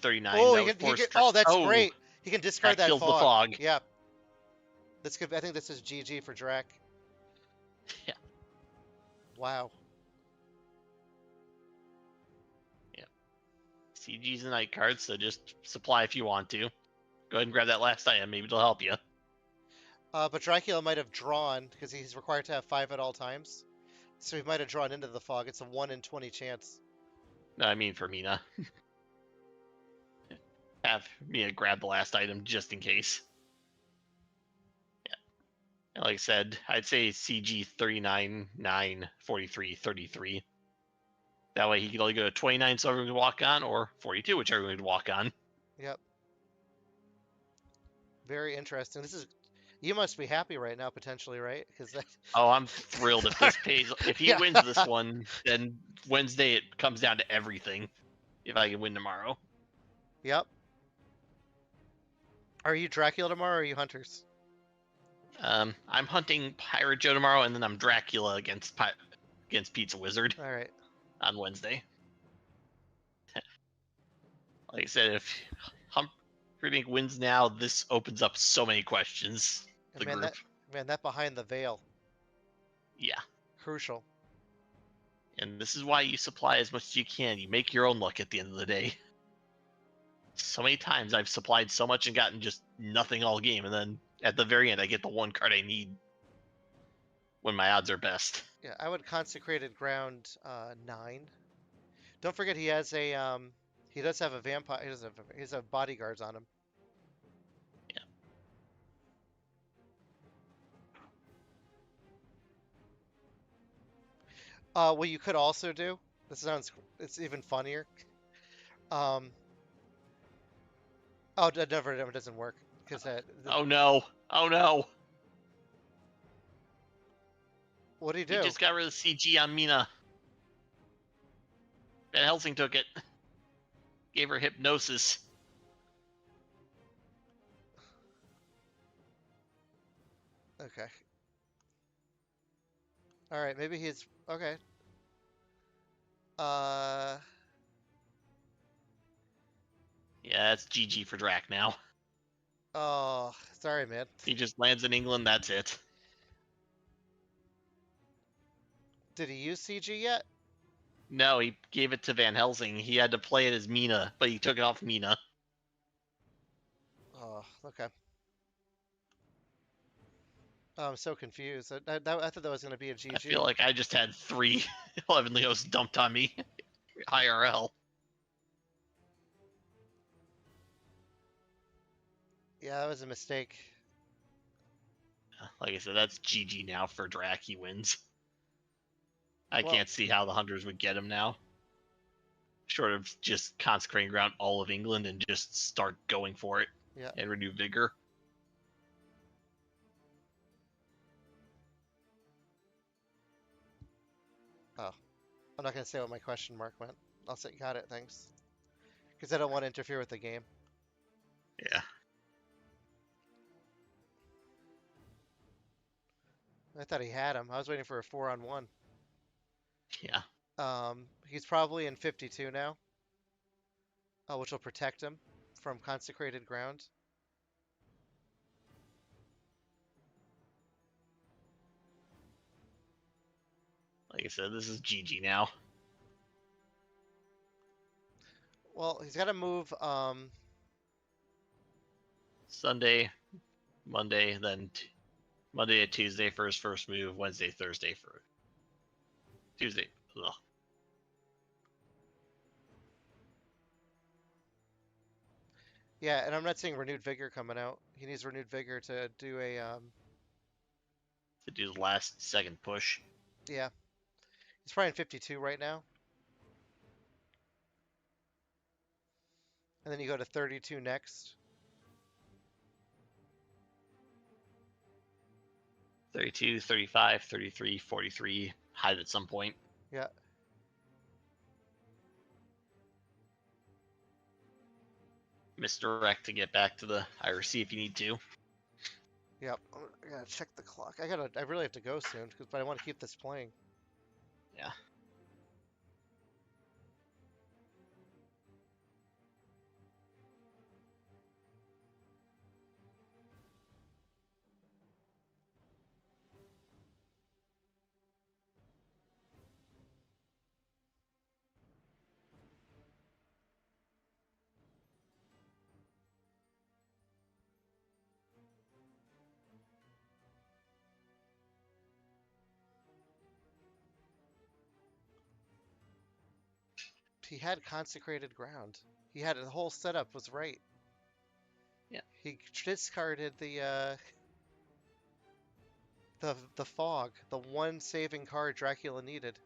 39. Oh, That would force. oh, that's Oh, great. He can discard that that kills the fog. fog. Yeah. That's good. I think this is GG for Drac. Yeah. Wow. Yeah. CG's a night card, so just supply if you want to. Go ahead and grab that last item. Maybe it'll help you. But Dracula might have drawn because he's required to have 5 at all times. So he might have drawn into the fog. It's a 1 in 20 chance. No, I mean for Mina. Have Mina grab the last item just in case. Yeah. And like I said, I'd say CG 39, 9, 43, 33. That way he can only go to 29, so everyone can walk on, or 42, which everyone can walk on. Yep. Very interesting. This is. You must be happy right now, potentially, right? Because that. Oh, I'm thrilled if this pays. If he Yeah. wins this one, then Wednesday it comes down to everything. If I can win tomorrow. Yep. Are you Dracula tomorrow or are you Hunters? I'm hunting Pirate Joe tomorrow, and then I'm Dracula against Pizzawizard All right. on Wednesday. Like I said, if Humperdink wins now, this opens up so many questions. The And group. that behind the veil. Yeah. Crucial. And this is why you supply as much as you can. You make your own luck at the end of the day. So many times I've supplied so much and gotten just nothing all game, and then at the very end I get the one card I need when my odds are best. Yeah, I would consecrated ground 9. Don't forget he has a he does have a vampire. He does have bodyguards on him. Yeah. What you could also do. It's even funnier. Um. Oh, it never doesn't work because Oh no! Oh no! what do you He do? just got rid of CG on Mina. Van Helsing took it. Gave her hypnosis. Okay. All right, maybe he's okay. Uh. Yeah, that's GG for Drac now. Oh, sorry, man. He just lands in England, that's it. Did he use CG yet? No, he gave it to Van Helsing. He had to play it as Mina, but he took it off Mina. Oh, okay. Oh, I'm so confused. I thought that was going to be a GG. I feel like I just had 3 11 Leos dumped on me. IRL. Yeah, that was a mistake. Like I said, that's GG now for Drac. He wins. I Well- can't see how the Hunters would get him now. Short of just consecrating around all of England and just start going for it. Yeah. And renew vigor. Oh, I'm not going to say what my question mark meant. I'll say got it, thanks. Because I don't want to interfere with the game. Yeah. I thought he had him. I was waiting for a 4-on-1. Yeah. He's probably in 52 now. which will protect him from consecrated ground. Like I said, this is GG now. Well, he's got to move. Sunday, Monday, then Monday to Tuesday for his first move. Wednesday, Thursday for Tuesday. Ugh. Yeah, and I'm not seeing renewed vigor coming out. He needs renewed vigor to do a To do the last second push. yeah. He's probably in 52 right now. And then you go to 32 next. 32, 35, 33, 43. Hide at some point. Yeah. Misdirect to get back to the IRC if you need to. Yep. I gotta check the clock. I really have to go soon, but I want to keep this playing. Yeah. He had consecrated ground. He had the whole setup was right. Yeah. He discarded the fog, the one saving card Dracula needed.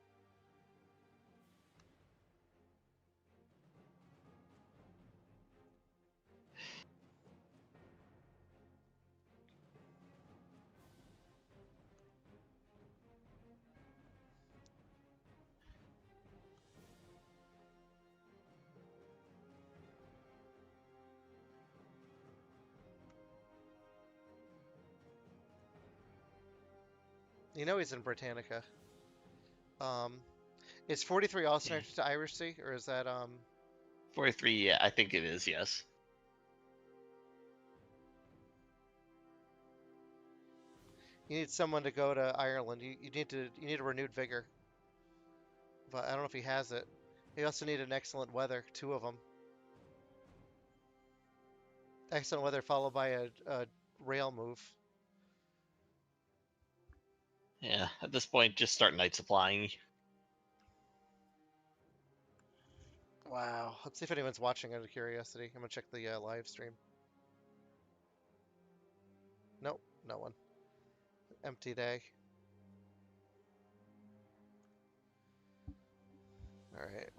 You know he's in Britannica. Is 43 also Yeah. next to Irish Sea, or is that 43, yeah, I think it is, yes. you need someone to go to Ireland? You need a renewed vigor, but I don't know if he has it. You also need an excellent weather, two of them. Excellent weather followed by a rail move. Yeah, at this point, just start night supplying. Wow. Let's see if anyone's watching out of curiosity. I'm gonna check the live stream. Nope, no one. Empty day. All right.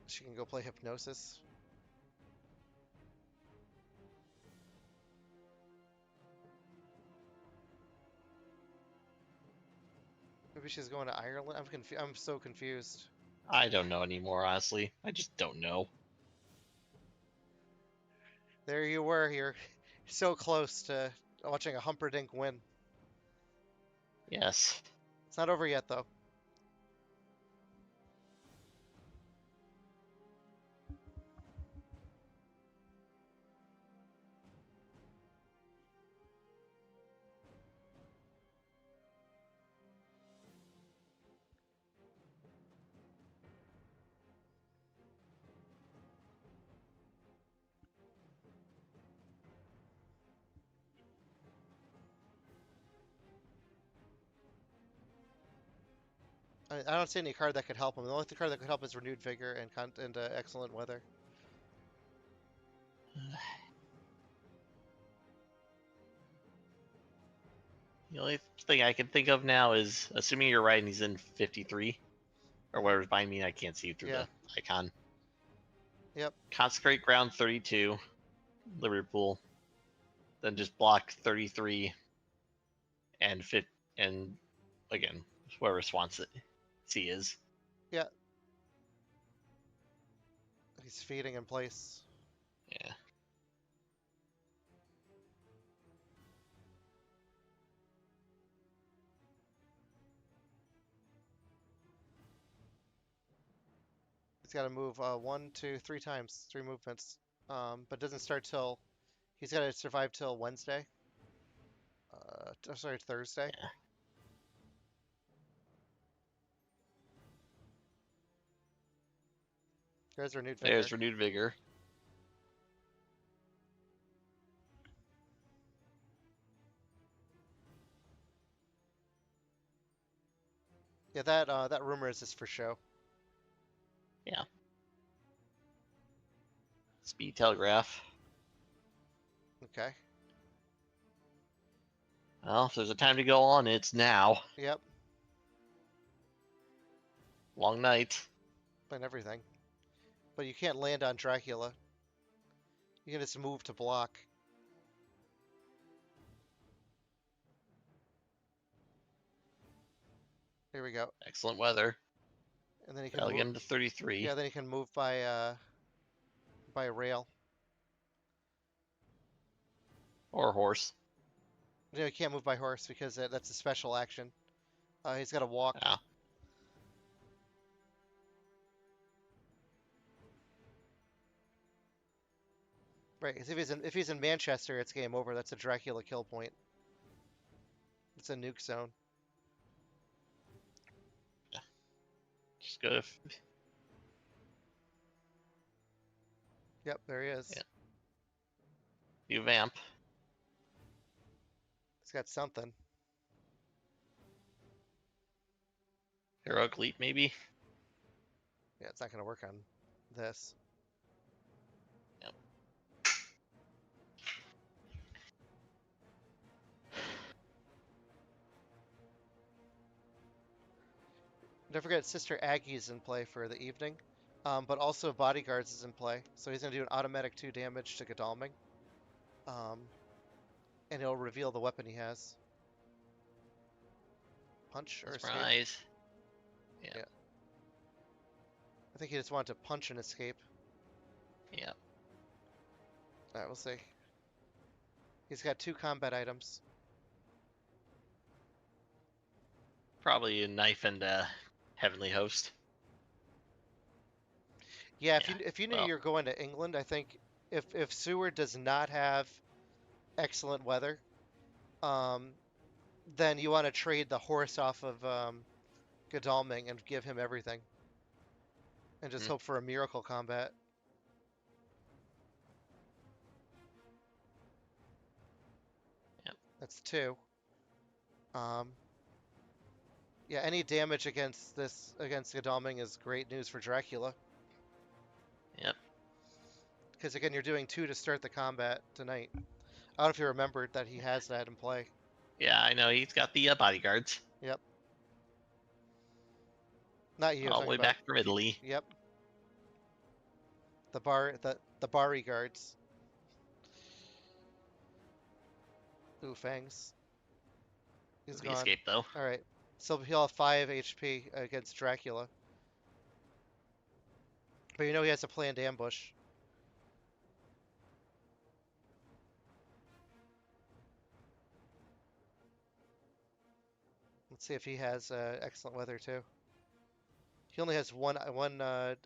She can go play Hypnosis. Maybe she's going to Ireland. I'm so confused. I don't know anymore, honestly. I just don't know. There you were. You're so close to watching a Humperdink win. Yes. It's not over yet, though. I don't see any card that could help him. The only card that could help is Renewed Vigor and Excellent Weather. The only thing I can think of now is, assuming you're right and he's in 53, or whatever's behind me, I can't see through Yeah. the icon. Yep. Consecrate ground 32, Liverpool. Then just block 33 and fit, and again, whoever Swansea is. Yeah. He's feeding in place. Yeah. He's got to move 1, 2, 3 times, 3 movements. But doesn't start till he's got to survive till Wednesday. Sorry, Thursday. Yeah. There's renewed vigor. There's renewed vigor. Yeah, that rumor is just for show. Yeah. Speed telegraph. Okay. Well, if there's a time to go on, it's now. Yep. Long night. And everything. But you can't land on Dracula. You can just move to block. Here we go. Excellent weather. And then you can That'll move. get him to 33. Yeah, then you can move by rail. Or horse. No, you can't move by horse because that's a special action. He's got to walk. Ah. Right, 'cause if he's in Manchester, it's game over. That's a Dracula kill point. It's a nuke zone. Just go to... Yep, there he is. Yeah. You vamp. He's got something. Heroic leap, maybe? Yeah, it's not going to work on this. Yep. Don't forget Sister Aggie's in play for the evening. But also Bodyguards is in play. So he's going to do an automatic 2 damage to Godalming. And he'll reveal the weapon he has. Punch or escape? Surprise. Yeah. I think he just wanted to punch and escape. Yeah. Alright, we'll see. He's got 2 combat items. Probably a knife and a heavenly host. Yeah, Yeah, if you knew well- you're going to England, I think if Seward does not have excellent weather, then you want to trade the horse off of Godalming and give him everything. And just hope for a miracle combat. Yep. That's 2. Yeah, any damage against Godalming is great news for Dracula. Yep. Because again, you're doing 2 to start the combat tonight. I don't know if you remembered that he has that in play. Yeah, I know. He's got the bodyguards. Yep. Not you. I'm All the talking way about- back from Italy. Yep. The Bari guards. Ooh, Fangs. He's The gone. escape, though. All right. So he'll have 5 HP against Dracula. But you know he has a planned ambush. Let's see if he has excellent weather too. He only has one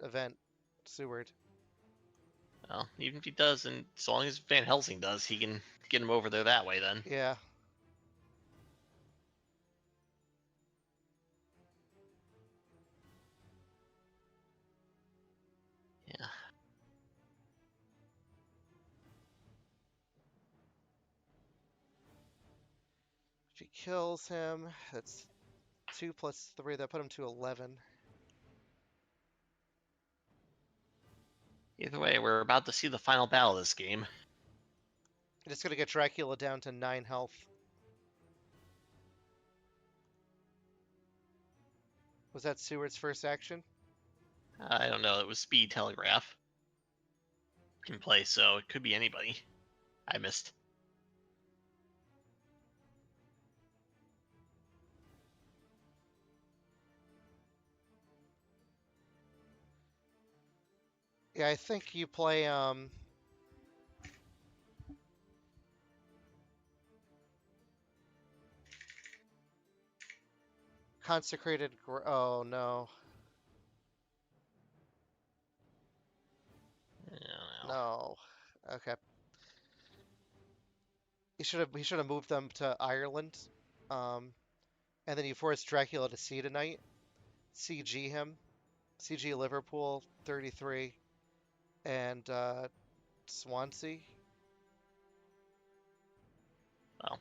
event, Seward. Well, even if he does, and so long as Van Helsing does, he can get him over there that way then. Yeah. Yeah. If he kills him, that's 2 plus 3. That put him to 11. Either way, we're about to see the final battle of this game. It's gonna get Dracula down to 9 health. Was that Seward's first action? I don't know. It was speed telegraph in play, so it could be anybody. I missed. Yeah, I think you play Consecrated. Oh no. No. Okay. He should have moved them to Ireland. Um, and then you force Dracula to see tonight. CG him. CG Liverpool 33 and Swansea. Well,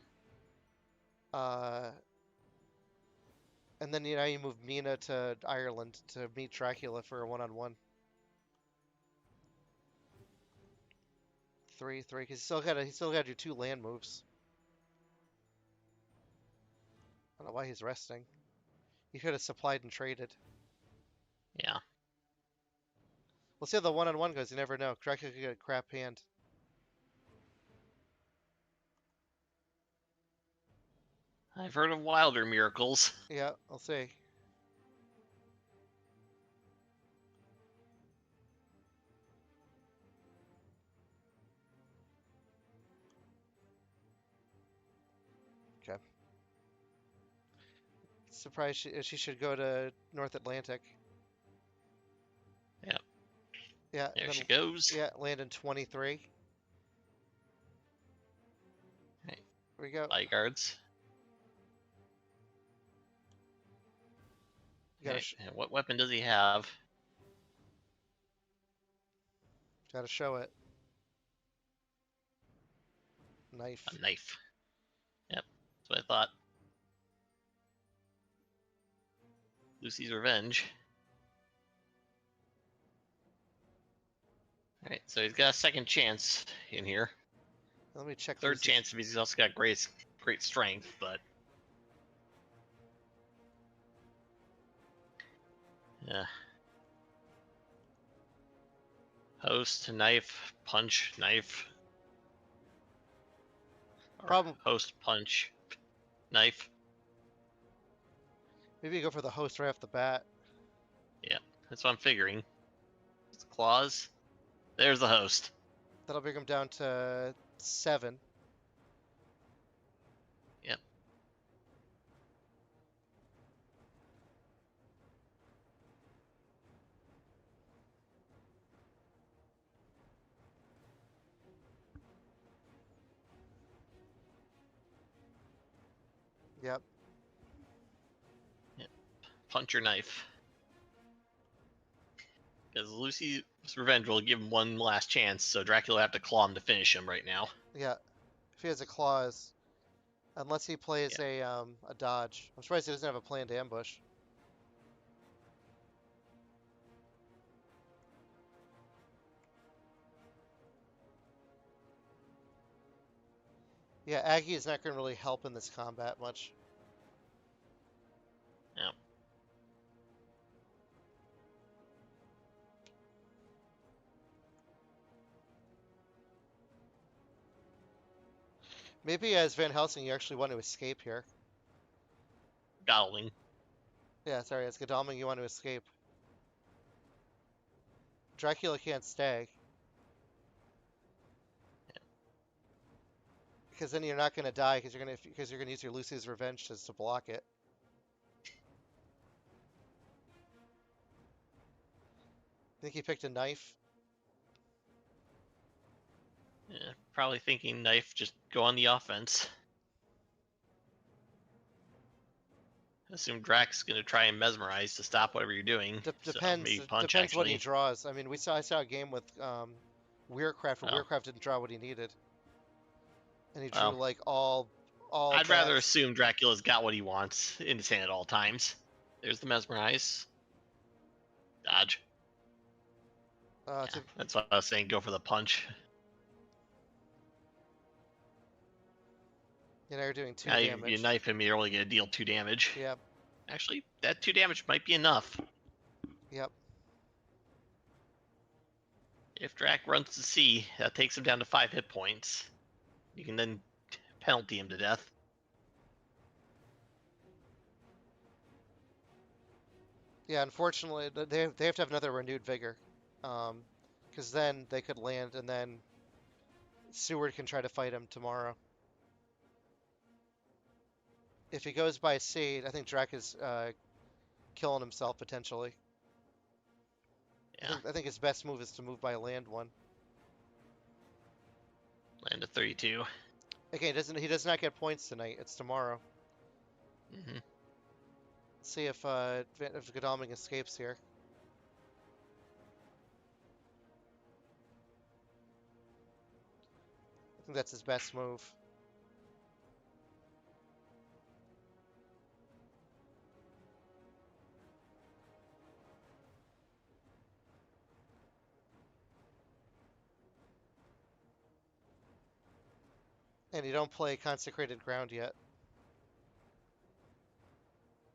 Uh, and then now you move Mina to Ireland to meet Dracula for a one-on-one. 3-3 because he still got to do 2 land moves. I don't know why he's resting. He could have supplied and traded. yeah. We'll see how the one-on-one goes. You never know. Dracula could get a crap hand. I've heard of wilder miracles. Yeah, I'll see. Okay. Surprised she should go to North Atlantic. Yep. Yeah. There Then, she goes. yeah, land in 23. Right. Here we go. Bodyguards. Gotta, Okay. And what weapon does he have? gotta show it. Knife. A knife. Yep. That's what I thought. Lucy's Revenge. Alright, so he's got a second chance in here. Let me check. Third Lucy's- chance if he's also got great strength, but yeah. Host, knife, punch, knife. Or Problem- host, punch, knife. Maybe you go for the host right off the bat. Yeah, that's what I'm figuring. It's claws. There's the host. That'll bring him down to 7. Yep. Yep. Punch or knife. Because Lucy's Revenge will give him one last chance, so Dracula will have to claw him to finish him right now. Yeah. If he has a claws, unless he plays a dodge. I'm surprised he doesn't have a planned ambush. Yeah, Aggie is not going to really help in this combat much. Yep. Maybe as Van Helsing, you actually want to escape here. Godling. Yeah, sorry, as Godalming, you want to escape. Dracula can't stay. Because then you're not going to die because you're gonna use your Lucy's Revenge to block it. Think he picked a knife? Yeah, probably thinking knife, just go on the offense. Assume Drax gonna try and mesmerize to stop whatever you're doing. Depends. So maybe It punch, depends what he actually. draws. I mean, I saw a game with Weircraft, where Oh. Weircraft didn't draw what he needed, and he drew Well, like all. I'd rather bats. assume Dracula's got what he wants in his hand at all times. There's the mesmerize. Dodge. Yeah, that's what I was saying. Go for the punch. You know, you're doing 2 Now damage. you knife him, you're only gonna deal 2 damage. Yep. Actually, that 2 damage might be enough. Yep. If Drac runs to C, that takes him down to 5 hit points. You can then penalty him to death. Yeah. Unfortunately, they have to have another renewed vigor, because then they could land, and then Seward can try to fight him tomorrow. If he goes by C, I think Drac is killing himself potentially. Yeah. I think his best move is to move by land 1. Land at 32. Okay, he does not get points tonight. It's tomorrow. Mm-hmm. Let's see if Godalming escapes here. I think that's his best move. And you don't play Consecrated Ground yet.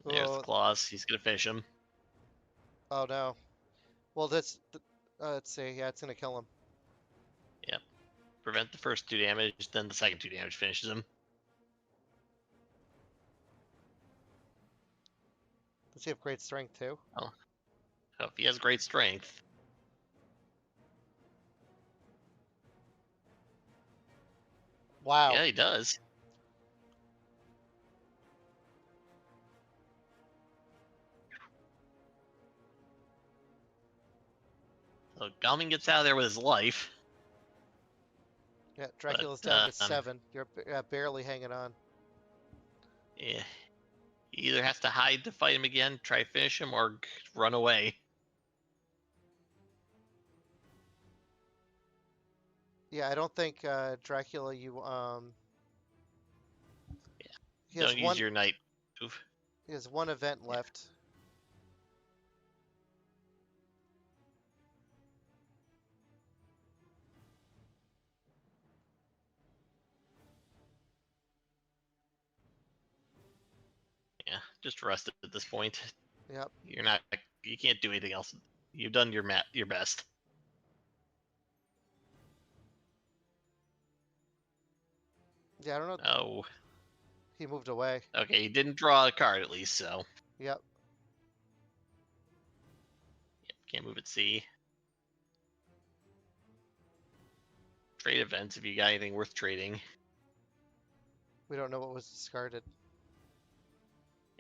There's the Oh, claws. He's gonna finish him. oh no. Well, let's see. Yeah, it's gonna kill him. Yep. Prevent the first 2 damage, then the second 2 damage finishes him. Does he have great strength too? Oh. So if he has great strength. Wow. Yeah, he does. So Galming gets out of there with his life. Yeah, Dracula's But, down to 7. You're barely hanging on. Yeah. He either has to hide to fight him again, try to finish him, or run away. Yeah, I don't think Dracula. He has Don't use one. your knight move. He has one event left. Yeah, just rest at this point. Yep. You can't do anything else. You've done your best. Yeah, I don't know. Oh, He moved away. okay, he didn't draw a card at least, so Yep. can't move at C. Trade events if you got anything worth trading. We don't know what was discarded.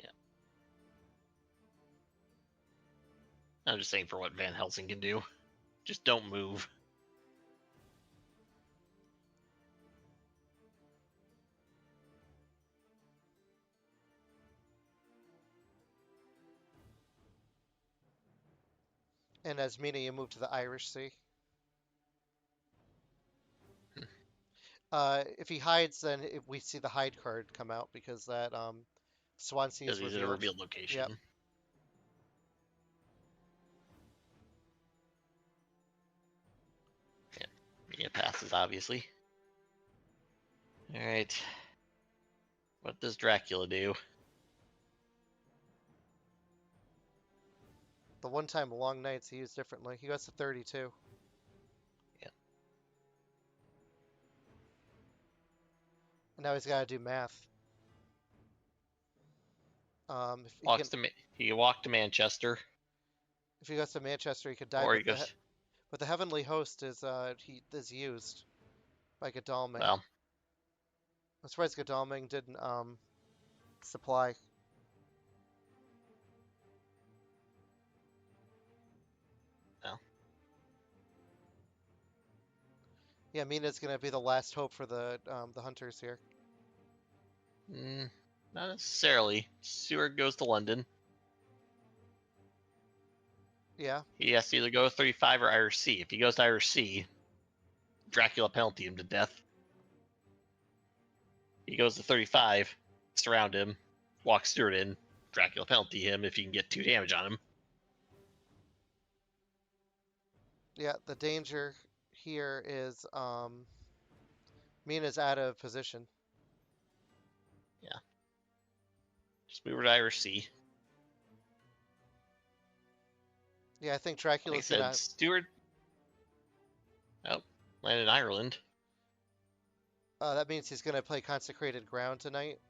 Yeah. I'm just saying for what Van Helsing can do. Just don't move. And as Mina, you move to the Irish Sea. If he hides, then we see the hide card come out because that Swansea Because is he's in a revealed. revealed location. Yep. Yeah, passes, obviously. Alright. What does Dracula do? The one-time long nights he used differently. He goes to 32. Yeah. And now he's got to do math. If He can walk to Manchester. if he goes to Manchester, he could die. Or he goes... But the Heavenly Host is used by Godalming. Well, I'm surprised Godalming didn't supply. no. Yeah, Mina's gonna be the last hope for the hunters here. Not necessarily. Seward goes to London. Yeah. He has to either go 35 or Irish Sea. If he goes to Irish Sea, Dracula penalty him to death. He goes to 35, surround him, walk Stewart in, Dracula penalty him if you can get 2 damage on him. Yeah, the danger here is Mina's out of position. Yeah. Just move her to Irish Sea. Yeah, I think Dracula's Like I said, gonna. Stewart. Oh, landed in Ireland. That means he's gonna play Consecrated Ground tonight.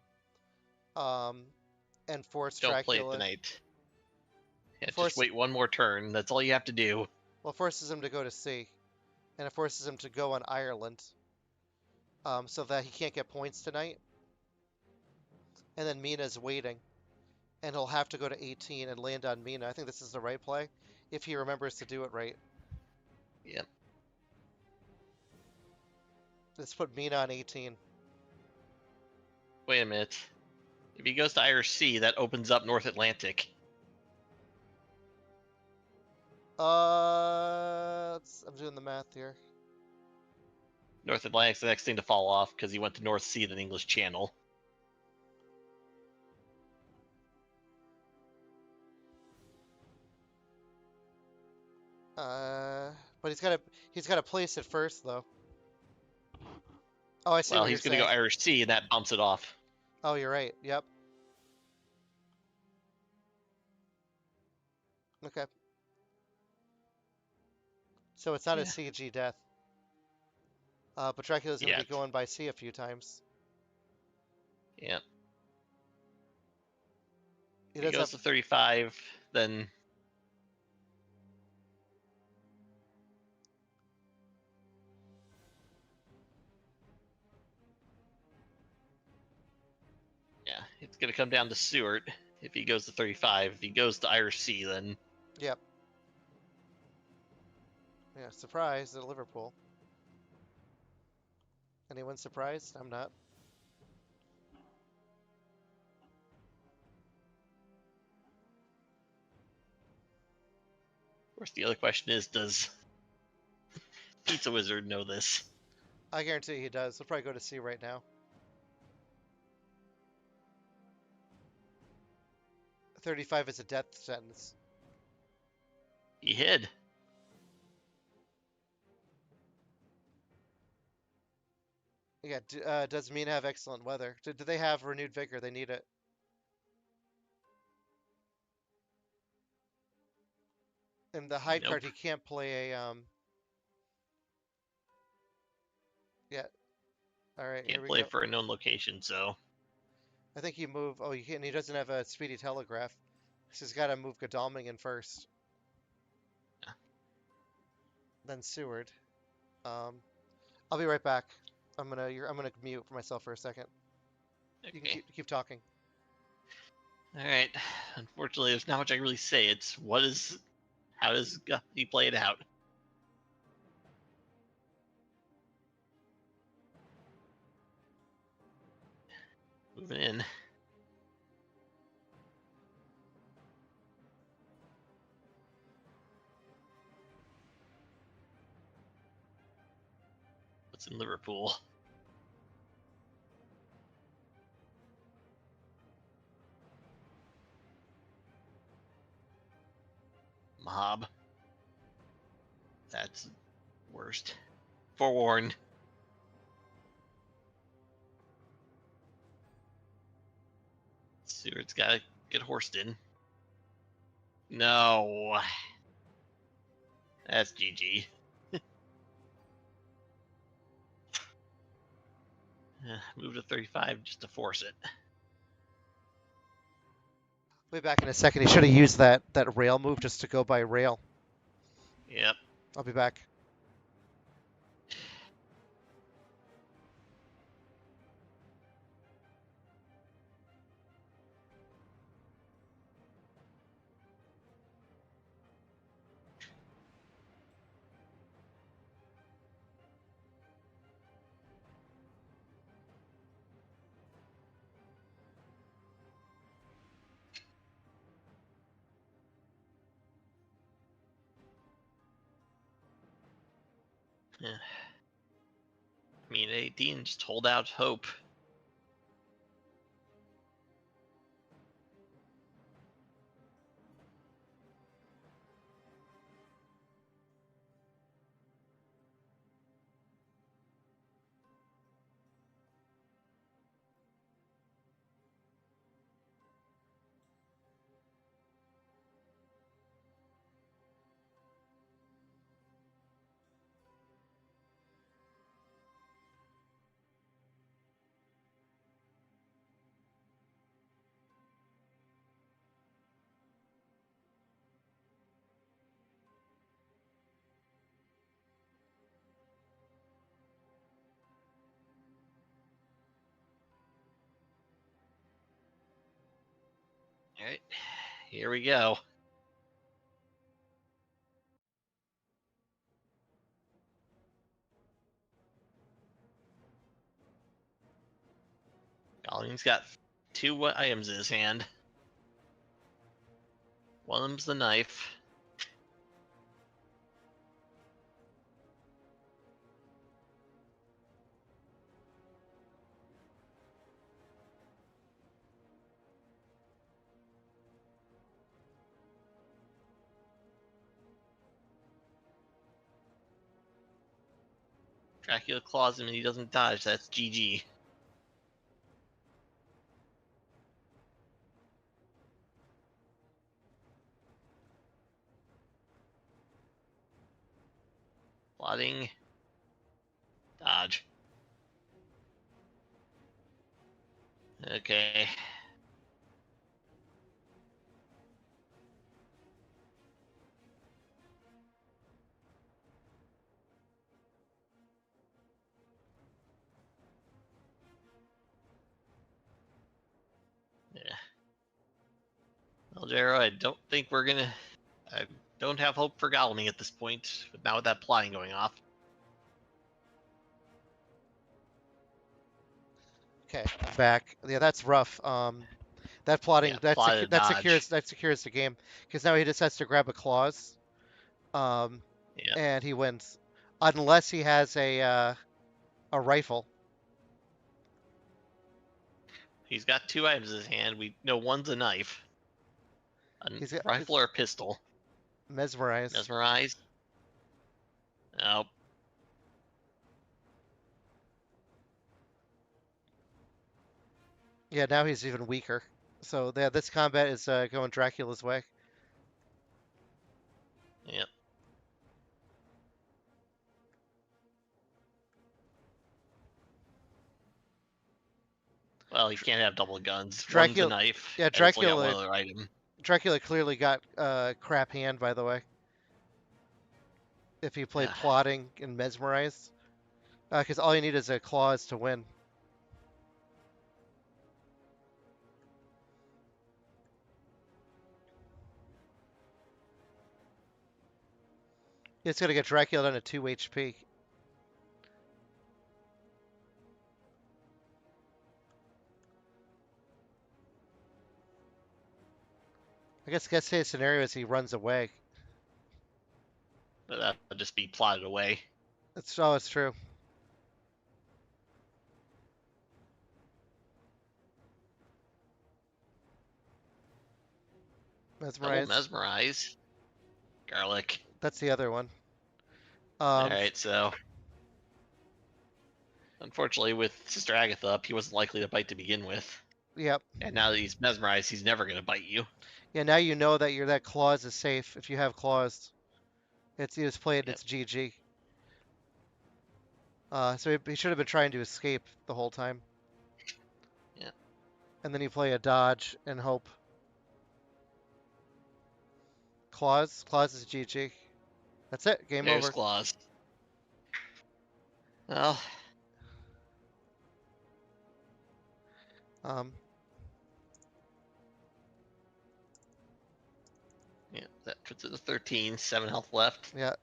And force Don't Dracula. play it tonight. Yeah, Force... just wait one more turn. That's all you have to do. Well, it forces him to go to sea, and it forces him to go on Ireland, so that he can't get points tonight. And then Mina's waiting, and he'll have to go to 18 and land on Mina. I think this is the right play, if he remembers to do it right. Yep. Let's put Mina on 18. Wait a minute. If he goes to Irish Sea, that opens up North Atlantic. I'm doing the math here. North Atlantic's the next thing to fall off because he went to North Sea, then English Channel. But he's gotta place it first though. Oh, I see Well, what you're he's going to go saying. Irish Sea, and that bumps it off. Oh, you're right. Yep. Okay. So it's not a Yeah. CG death. But Dracula's gonna be Yet. going by sea a few times. Yeah. He If he does goes have. to 35, then yeah, it's going to come down to Stewart if he goes to 35. If he goes to Irish Sea, then Yep. Yeah. Surprise at Liverpool. Anyone surprised? I'm not. of course the other question is, does Pizzawizard know this? I guarantee he does. He'll probably go to sea right now. 35 is a death sentence. He hid. Yeah. Does Mina have excellent weather? Do they have renewed vigor? They need it. In the hide card, Nope. he can't play a Yeah. All right. Here Can't we play go. for a known location, so I think he move. Oh, he can't. He doesn't have a speedy telegraph. He's got to move Godalming in first, yeah. then Seward. I'll be right back. I'm gonna mute for myself for a second. You can Okay. keep talking. All right. Unfortunately, there's not much I can really say. It's how does he play it out? Moving in. What's in Liverpool? Mob. That's worst. Forewarned. Seward's got to get horsed in. No. That's GG. Move to 35 just to force it. We'll be back in a second. He should have used that rail move just to go by rail. Yep. I'll be back. I mean, 18, just hold out hope. All right, here we go. He's got 2 items in his hand. One of them's the knife. Dracula claws him and he doesn't dodge. That's GG. Plotting. Dodge. Okay. Yeah. Well, Jero, I don't think we're gonna. I don't have hope for Godalming at this point, but now with that plotting going off. Okay, I'm back. Yeah, that's rough. That plotting Yeah, plotted dodge. that secures the game because now he just has to grab a clause, Yeah, and he wins, unless he has a rifle. he's got 2 items in his hand. We know one's a knife, a He's got rifle or a pistol. mesmerized. Mesmerized. Nope. Yeah, now he's even weaker. So yeah, this combat is going Dracula's way. Yep. Well, he can't have double guns. One's a Dracula, knife, yeah, and it's only got one other item. Dracula clearly got crap hand, by the way. If he played Yeah. plotting and mesmerized, because all you need is a clause to win. It's gonna get Dracula down to 2 HP. I guess case scenario is he runs away. But that would just be plotted away. It's true. Double Mesmerized. mesmerize. Garlic. That's the other one. Alright, so unfortunately with Sister Agatha up, he wasn't likely to bite to begin with. Yep. And now that he's mesmerized, he's never gonna bite you. Yeah, now you know that that clause is safe if you have clause. It's you just play it and Yep. it's GG. So he should have been trying to escape the whole time. Yeah. And then you play a dodge and hope. Clause. Clause is GG. That's it. Game There's over. claws. Well, Um, yeah, that puts it to 13, 7 health left. yeah.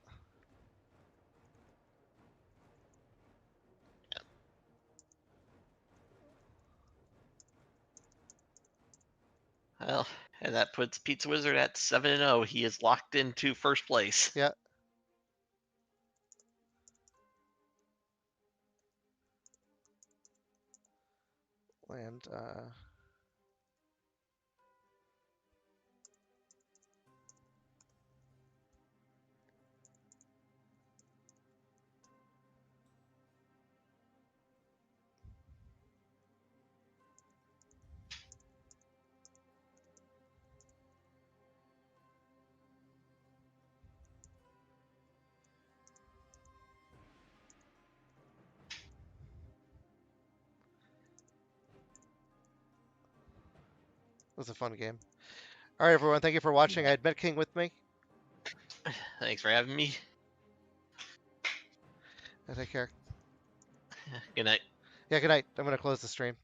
Well, and that puts Pizzawizard at 7-0. He is locked into first place. Yeah. And it was a fun game. All right, everyone. Thank you for watching. I had Mettking with me. Thanks for having me. Take care. Good night. Yeah, good night. I'm going to close the stream.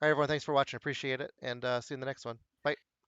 All right, everyone. Thanks for watching. Appreciate it. And see you in the next one.